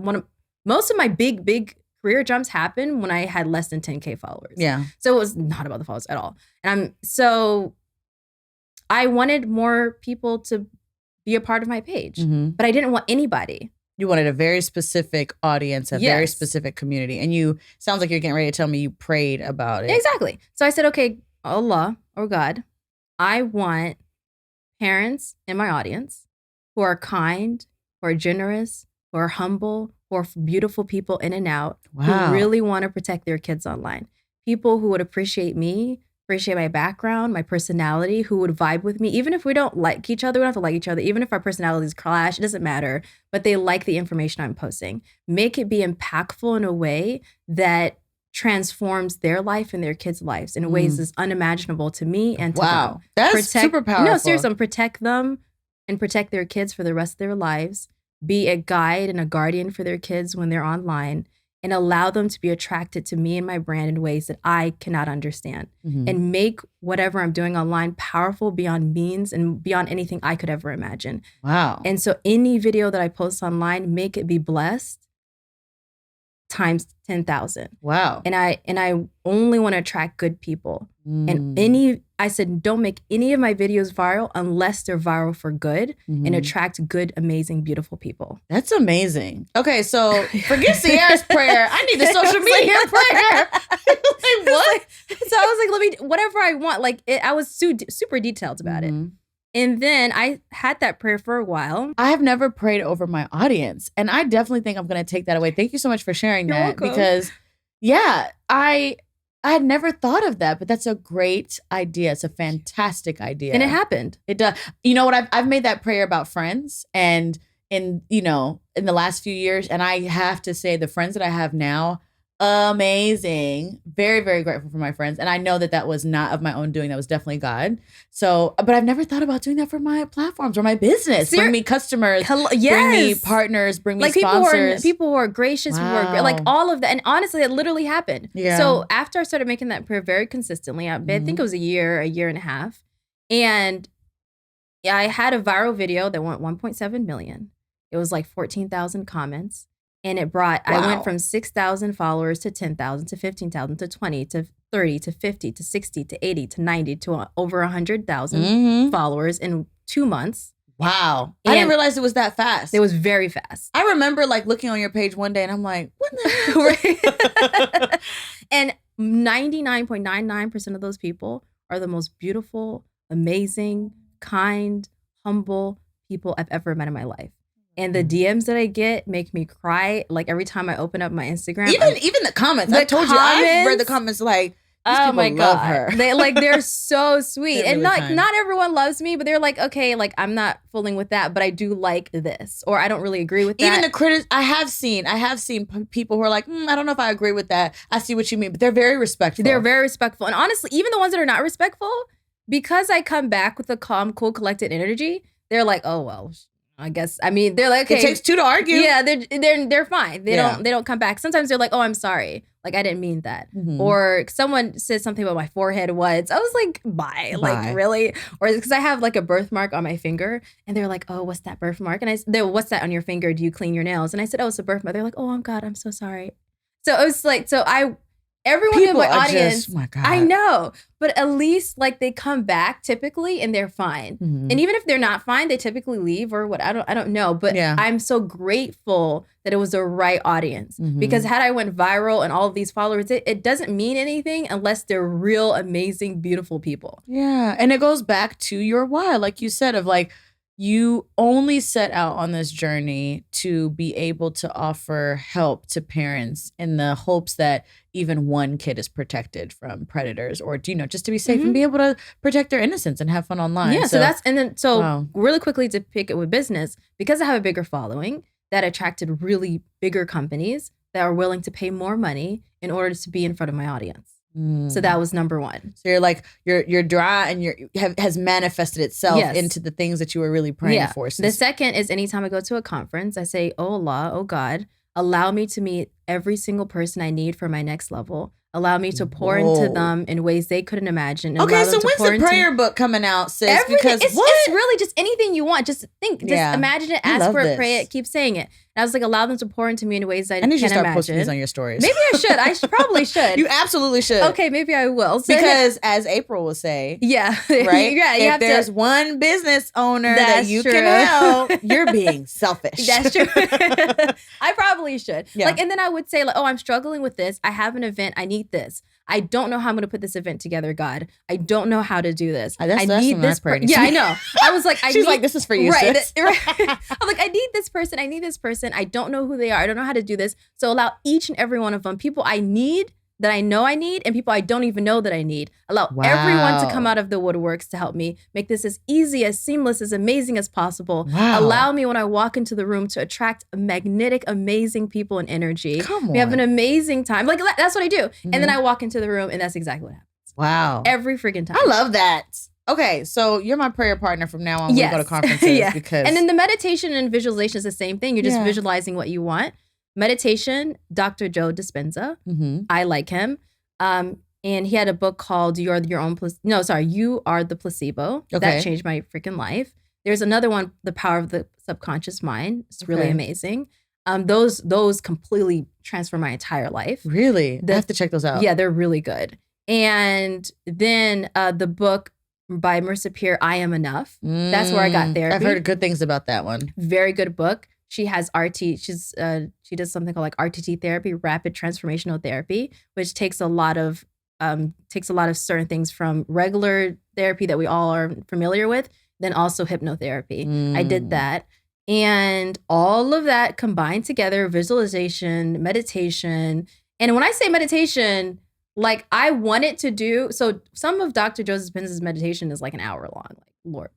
S2: most of my big career jumps happened when I had less than 10K followers. Yeah. So it was not about the followers at all. And so I wanted more people to be a part of my page, but I didn't want anybody.
S1: You wanted a very specific audience, a very specific community. And sounds like you're getting ready to tell me you prayed about it.
S2: Exactly. So I said, okay, Allah or God, I want parents in my audience who are kind, who are generous, who are humble, who are beautiful people in and out, who really want to protect their kids online. People who would appreciate me, appreciate my background, my personality, who would vibe with me. Even if we don't like each other, we don't have to like each other. Even if our personalities clash, it doesn't matter. But they like the information I'm posting. Make it be impactful in a way that transforms their life and their kids' lives in ways that's unimaginable to me and to them.
S1: That's super powerful.
S2: No, seriously, protect them and protect their kids for the rest of their lives. Be a guide and a guardian for their kids when they're online, and allow them to be attracted to me and my brand in ways that I cannot understand, and make whatever I'm doing online powerful beyond means and beyond anything I could ever imagine. Wow. And so any video that I post online, make it be blessed times 10,000. Wow. And I only want to attract good people. And I said, don't make any of my videos viral unless they're viral for good and attract good, amazing, beautiful people.
S1: That's amazing. Okay, so forget Sierra's prayer. I need the social media prayer.
S2: Like, what? So I was like, whatever I want. I was super detailed about it. And then I had that prayer for a while.
S1: I have never prayed over my audience. And I definitely think I'm going to take that away. Thank you so much for sharing that.
S2: Welcome.
S1: Because, I had never thought of that, but that's a great idea. It's a fantastic idea.
S2: And it happened.
S1: It does. You know what? I've made that prayer about friends and in the last few years. And I have to say the friends that I have now, amazing. Very, very grateful for my friends. And I know that was not of my own doing. That was definitely God. So, but I've never thought about doing that for my platforms or my business. Bring me customers, bring me partners, bring me sponsors.
S2: People who are gracious, who are like all of that. And honestly, it literally happened. Yeah. So after I started making that prayer very consistently, I think it was a year and a half. And I had a viral video that went 1.7 million. It was like 14,000 comments. And it brought, I went from 6,000 followers to 10,000 to 15,000 to 20 to 30 to 50 to 60 to 80 to 90 to over 100,000 followers in 2 months.
S1: Wow. I didn't realize it was that fast.
S2: It was very fast.
S1: I remember looking on your page one day and I'm like, what the hell?
S2: And 99.99% of those people are the most beautiful, amazing, kind, humble people I've ever met in my life. And the DMs that I get make me cry. Like every time I open up my Instagram.
S1: Even the comments. I told you, I've read the comments like,
S2: Oh my God.
S1: Her.
S2: They're so sweet.
S1: They're
S2: and
S1: really
S2: not everyone loves me, but they're like, okay, like I'm not fooling with that, but I do like this. Or I don't really agree with that.
S1: Even the critics, I have seen people who are like, I don't know if I agree with that. I see what you mean, but they're very respectful.
S2: They're very respectful. And honestly, even the ones that are not respectful, because I come back with a calm, cool, collected energy, they're like, oh, well, I guess, I mean, they're like, okay.
S1: It takes two to argue.
S2: Yeah, they're fine. They don't come back. Sometimes they're like, oh, I'm sorry. Like, I didn't mean that. Mm-hmm. Or someone said something about my forehead once. I was like, bye. Like, really? Or because I have like a birthmark on my finger. And they're like, oh, what's that birthmark? And I said, what's that on your finger? Do you clean your nails? And I said, oh, it's a birthmark. They're like, oh, God, I'm so sorry. So it was like, everyone in my audience, oh my God. I know, but at least like they come back typically and they're fine. Mm-hmm. And even if they're not fine, they typically leave or what, I don't know. But I'm so grateful that it was the right audience because had I went viral and all of these followers, it doesn't mean anything unless they're real, amazing, beautiful people.
S1: Yeah. And it goes back to your why, like you said, of like, you only set out on this journey to be able to offer help to parents in the hopes that even one kid is protected from predators or, just to be safe and be able to protect their innocence and have fun online.
S2: Yeah, so really quickly to pick it with business, because I have a bigger following, that attracted really bigger companies that are willing to pay more money in order to be in front of my audience. So that was number one.
S1: So you're like, your drive and has manifested itself into the things that you were really praying for.
S2: The second is anytime I go to a conference, I say, oh Allah, oh God, allow me to meet every single person I need for my next level. Allow me to pour into them in ways they couldn't imagine.
S1: Okay, so when's the prayer book coming out, sis?
S2: Everything. Because it's really just anything you want. Just think, imagine it, ask for it, pray it, keep saying it. And I was like, allow them to pour into me in ways I can't imagine.
S1: I need you to start posting these on your stories.
S2: Maybe I should. Probably should.
S1: You absolutely should.
S2: Okay, maybe I will.
S1: So because as April will say, right?
S2: If
S1: there's one business owner that you can help, you're being selfish.
S2: That's true. I probably should. Yeah. Like, and then I would say, like, oh, I'm struggling with this. I have an event. I need this. I don't know how I'm going to put this event together, God. I don't know how to do this.
S1: I need this person.
S2: Yeah, I know. I was like,
S1: She's like, this is for you, sis.
S2: Right. I'm like, I need this person. I need this person. I don't know who they are. I don't know how to do this. So allow each and every one of them, people I need, that I know I need, and people I don't even know that I need. Allow everyone to come out of the woodworks to help me make this as easy, as seamless, as amazing as possible. Wow. Allow me when I walk into the room to attract magnetic, amazing people and energy.
S1: Come on.
S2: We have an amazing time. Like, that's what I do. Mm-hmm. And then I walk into the room and that's exactly what happens.
S1: Wow.
S2: Every freaking time.
S1: I love that. Okay, so you're my prayer partner from now on when we go to conferences. Because
S2: and then the meditation and visualization is the same thing. You're just visualizing what you want. Meditation, Dr. Joe Dispenza. I like him. And he had a book called You Are the Placebo. Okay. That changed my freaking life. There's another one, The Power of the Subconscious Mind. It's really amazing. Those completely transform my entire life.
S1: Really? I have to check those out.
S2: Yeah, they're really good. And then the book by Marissa Peer, I Am Enough. That's where I got therapy.
S1: I've heard good things about that one.
S2: Very good book. She has RT. She does something called like RTT therapy, rapid transformational therapy, which takes a lot of certain things from regular therapy that we all are familiar with, then also hypnotherapy. I did that. And all of that combined together, visualization, meditation. And when I say meditation, like I wanted to do, so some of Dr. Joe Dispenza's meditation is like an hour long, like Lord.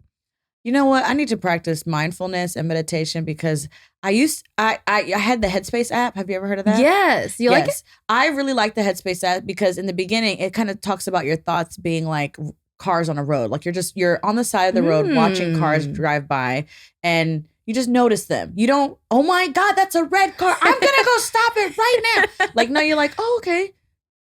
S1: You know what? I need to practice mindfulness and meditation because I had the Headspace app. Have you ever heard of that?
S2: Yes. You like it?
S1: I really like the Headspace app because in the beginning, it kind of talks about your thoughts being like cars on a road. Like you're on the side of the road watching cars drive by and you just notice them. You don't, oh my God, that's a red car. I'm going to go stop it right now. Like, no, you're like, oh, okay.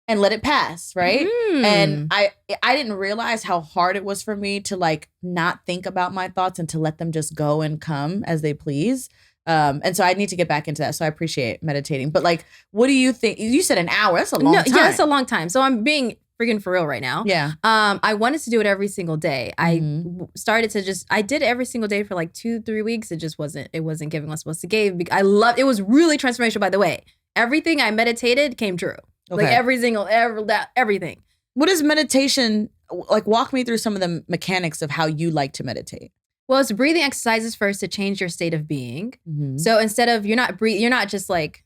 S1: And let it pass, right? And I didn't realize how hard it was for me to like not think about my thoughts and to let them just go and come as they please. And so I need to get back into that. So I appreciate meditating. But like, what do you think? You said an hour. That's a long time.
S2: Yeah, that's a long time. So I'm being freaking for real right now.
S1: Yeah.
S2: I wanted to do it every single day. I started to I did it every single day for like 2-3 weeks. It wasn't giving what I was supposed to give. It was really transformational, by the way. Everything I meditated came true. Okay. Like everything.
S1: What is meditation? Like, walk me through some of the mechanics of how you like to meditate.
S2: Well, it's breathing exercises first to change your state of being. So instead of, you're not just like,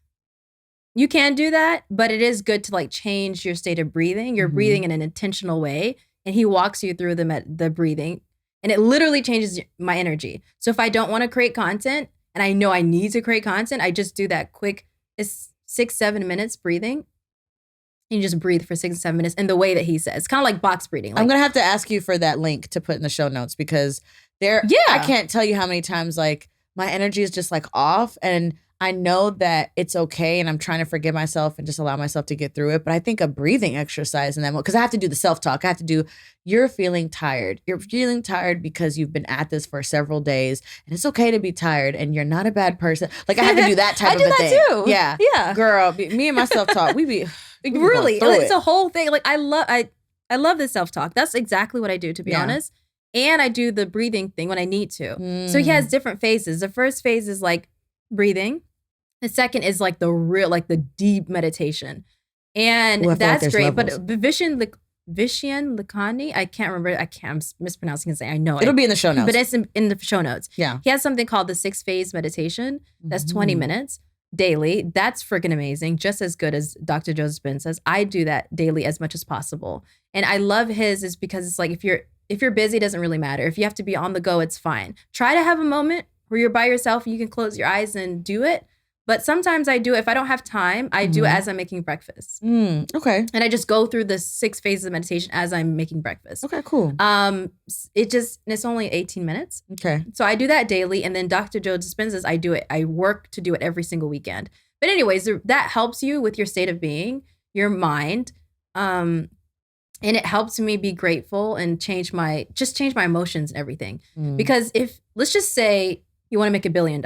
S2: You can do that, but it is good to like change your state of breathing. You're breathing in an intentional way, and he walks you through the breathing, and it literally changes my energy. So if I don't want to create content and I know I need to create content, I just do that quick. It's 6-7 minutes breathing. You just breathe for 6-7 minutes in the way that he says. It's kind of like box breathing. Like,
S1: I'm gonna have to ask you for that link to put in the show notes because I can't tell you how many times like my energy is just like off, and I know that it's okay, and I'm trying to forgive myself and just allow myself to get through it. But I think a breathing exercise in that moment, because I have to do the self-talk. I have to do, you're feeling tired. You're feeling tired because you've been at this for several days, and it's okay to be tired, and you're not a bad person. Like I have to do that type of a thing.
S2: I do that too.
S1: Yeah.
S2: Yeah.
S1: Girl, me and my self-talk, we be
S2: really, it's a whole thing. Like I love this self-talk. That's exactly what I do, to be honest. And I do the breathing thing when I need to. So he has different phases. The first phase is like breathing. The second is like the real, like the deep meditation. And that's great. Levels. But Vishen Lakhani, I'm mispronouncing his name. I know
S1: it'll be in the show notes.
S2: But it's in the show notes.
S1: Yeah.
S2: He has something called the 6-phase meditation. That's 20 minutes daily. That's freaking amazing. Just as good as Dr. Joseph Dispenza's. I do that daily as much as possible. And I love his is because it's like if you're busy, it doesn't really matter. If you have to be on the go, it's fine. Try to have a moment where you're by yourself and you can close your eyes and do it. But sometimes I do, if I don't have time, I do it as I'm making breakfast.
S1: Okay.
S2: And I just go through the 6 phases of meditation as I'm making breakfast.
S1: Okay, cool.
S2: It's only 18 minutes.
S1: Okay.
S2: So I do that daily. And then Dr. Joe Dispenza's, I work to do it every single weekend. But anyways, that helps you with your state of being, your mind. And it helps me be grateful and change my emotions and everything. Because let's just say you want to make $1 billion.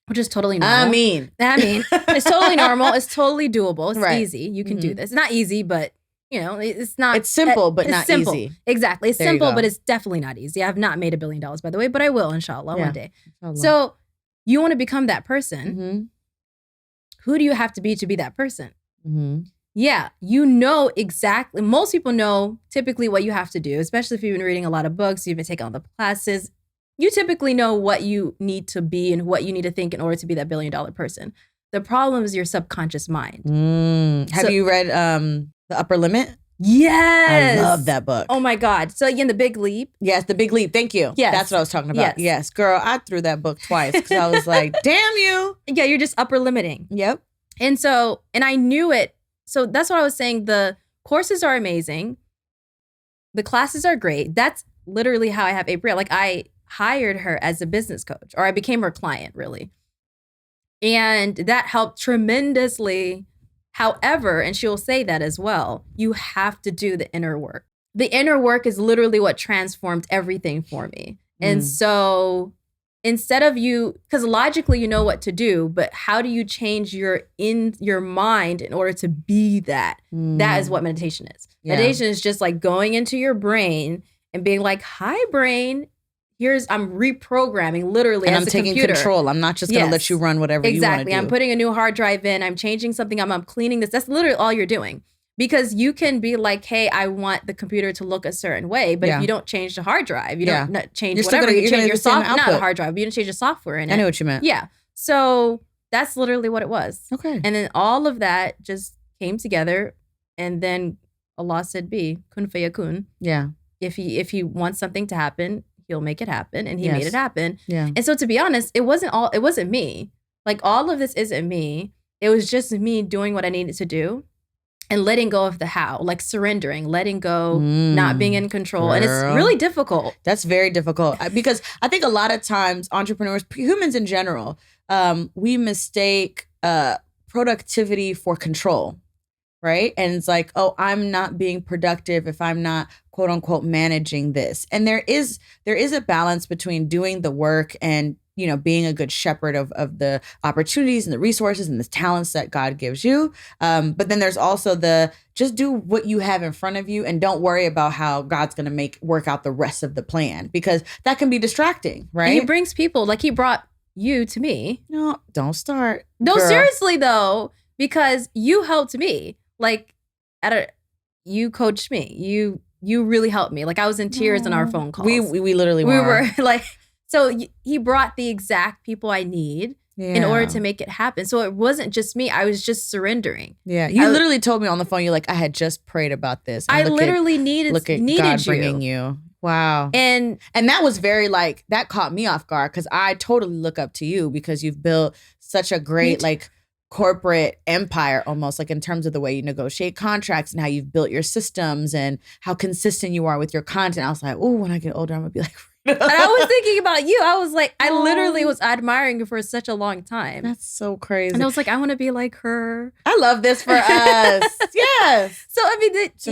S2: Which is totally normal.
S1: I mean,
S2: it's totally normal. It's totally doable. It's easy. You can do this. It's not easy, but it's not.
S1: It's simple, but not
S2: simple.
S1: Easy.
S2: Exactly. It's simple, but it's definitely not easy. I have not made $1 billion, by the way, but I will, inshallah, one day. Inshallah. So you want to become that person. Who do you have to be that person? Yeah, you know exactly. Most people know typically what you have to do, especially if you've been reading a lot of books, you've been taking all the classes. You typically know what you need to be and what you need to think in order to be that $1 billion person. The problem is your subconscious mind.
S1: Have you read The Upper Limit?
S2: Yes.
S1: I love that book.
S2: Oh my God. So again, The Big Leap.
S1: Yes, The Big Leap. Thank you.
S2: Yes.
S1: That's what I was talking about. Yes. Girl, I threw that book twice because I was like, damn you.
S2: Yeah, you're just upper limiting.
S1: Yep.
S2: And I knew it. So that's what I was saying. The courses are amazing. The classes are great. That's literally how I have April. Like I hired her as a business coach, or I became her client, really. And that helped tremendously. However, and she'll say that as well, you have to do the inner work. The inner work is literally what transformed everything for me. And so instead of because logically you know what to do, but how do you change your mind in order to be that? That is what meditation is. Yeah. Meditation is just like going into your brain and being like, hi, brain. I'm reprogramming literally, and as I'm taking
S1: control. I'm not just going to let you run whatever you want to do.
S2: Exactly. I'm putting a new hard drive in. I'm changing something. I'm cleaning this. That's literally all you're doing. Because you can be like, hey, I want the computer to look a certain way, but if you don't change the hard drive, you don't change whatever. You change your software, not the hard drive, but you don't change the software in it.
S1: I know what you meant.
S2: Yeah. So that's literally what it was.
S1: Okay.
S2: And then all of that just came together, and then Allah said, "Be kun fayakun."
S1: Yeah.
S2: If he wants something to happen, he'll make it happen, and he made it happen.
S1: Yeah.
S2: And so to be honest, it wasn't me. Like all of this isn't me. It was just me doing what I needed to do and letting go of the how, like surrendering, letting go, not being in control. Girl. And it's really difficult.
S1: That's very difficult because I think a lot of times entrepreneurs, humans in general, we mistake productivity for control. Right. And it's like, oh, I'm not being productive if I'm not, quote unquote, managing this. And there is a balance between doing the work and, being a good shepherd of the opportunities and the resources and the talents that God gives you. But then there's also just do what you have in front of you and don't worry about how God's going to work out the rest of the plan, because that can be distracting. Right.
S2: And he brings people, like he brought you to me.
S1: No, don't start.
S2: No,
S1: girl.
S2: Seriously, though, because you helped me. Like, you coached me. You really helped me. Like I was in tears in our phone calls.
S1: We literally were.
S2: We were like, so he brought the exact people I need in order to make it happen. So it wasn't just me. I was just surrendering.
S1: Yeah. You literally told me on the phone, you're like, I had just prayed about this.
S2: I literally needed
S1: God bringing you. Wow. And that was very like, that caught me off guard because I totally look up to you because you've built such a great like corporate empire almost, like in terms of the way you negotiate contracts and how you've built your systems and how consistent you are with your content. I was like, oh, when I get older, I'm gonna be like,
S2: and I was thinking about you. I was like, I literally was admiring you for such a long time.
S1: That's so crazy.
S2: And I was like, I want to be like her.
S1: I love this for us. Yes.
S2: So I mean, it's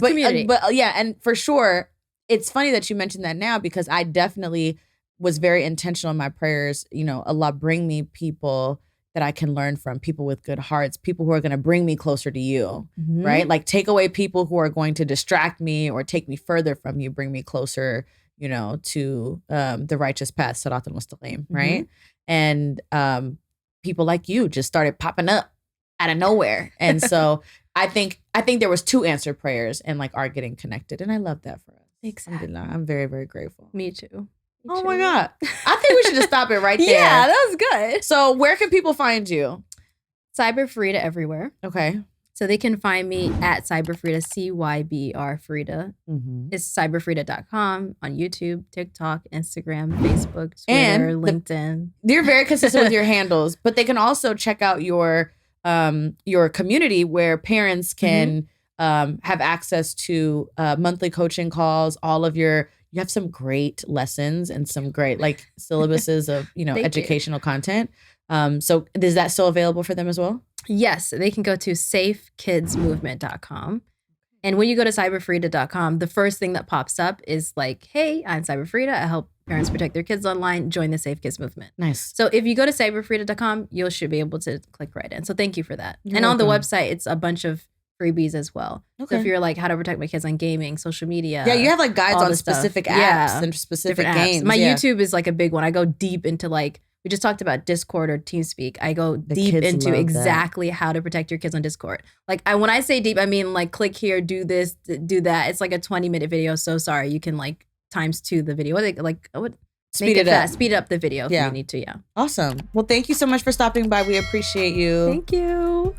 S2: community.
S1: But yeah, and for sure, it's funny that you mentioned that now because I definitely was very intentional in my prayers. You know, Allah, bring me people that I can learn from, people with good hearts, people who are going to bring me closer to you, right? Like take away people who are going to distract me or take me further from you, bring me closer, you know, to the righteous path, Sirat al-Mustaqim, right? And people like you just started popping up out of nowhere. And so I think there was 2 answered prayers and like are getting connected. And I love that for us.
S2: Exactly.
S1: I'm very, very grateful.
S2: Me too.
S1: Oh my God. I think we should just stop it right there.
S2: Yeah, that was good.
S1: So where can people find you?
S2: Cyber Fareedah everywhere.
S1: Okay.
S2: So they can find me at Cyber Fareedah, CYBR Fareedah. It's cyberfareedah.com on YouTube, TikTok, Instagram, Facebook, Twitter, LinkedIn.
S1: You're very consistent with your handles, but they can also check out your community where parents can have access to monthly coaching calls, you have some great lessons and some great like syllabuses of, you know, educational content. So is that still available for them as well?
S2: Yes, they can go to safekidsmovement.com. And when you go to cyberfareedah.com, the first thing that pops up is like, hey, I'm Cyber Fareedah. I help parents protect their kids online. Join the Safe Kids movement.
S1: Nice.
S2: So if you go to cyberfareedah.com, you should be able to click right in. So thank you for that.
S1: You're
S2: and
S1: welcome.
S2: On the website, it's a bunch of freebies as well. Okay. So if you're like how to protect my kids on gaming, social media.
S1: Yeah, you have like guides on specific apps and specific games.
S2: My YouTube is like a big one. I go deep into like, we just talked about Discord or TeamSpeak. I go deep into exactly how to protect your kids on Discord. Like when I say deep, I mean like click here, do this, do that. It's like a 20-minute video. So sorry, you can like ×2 the video. Speed it up the video if you need to. Yeah.
S1: Awesome. Well, thank you so much for stopping by. We appreciate you.
S2: Thank you.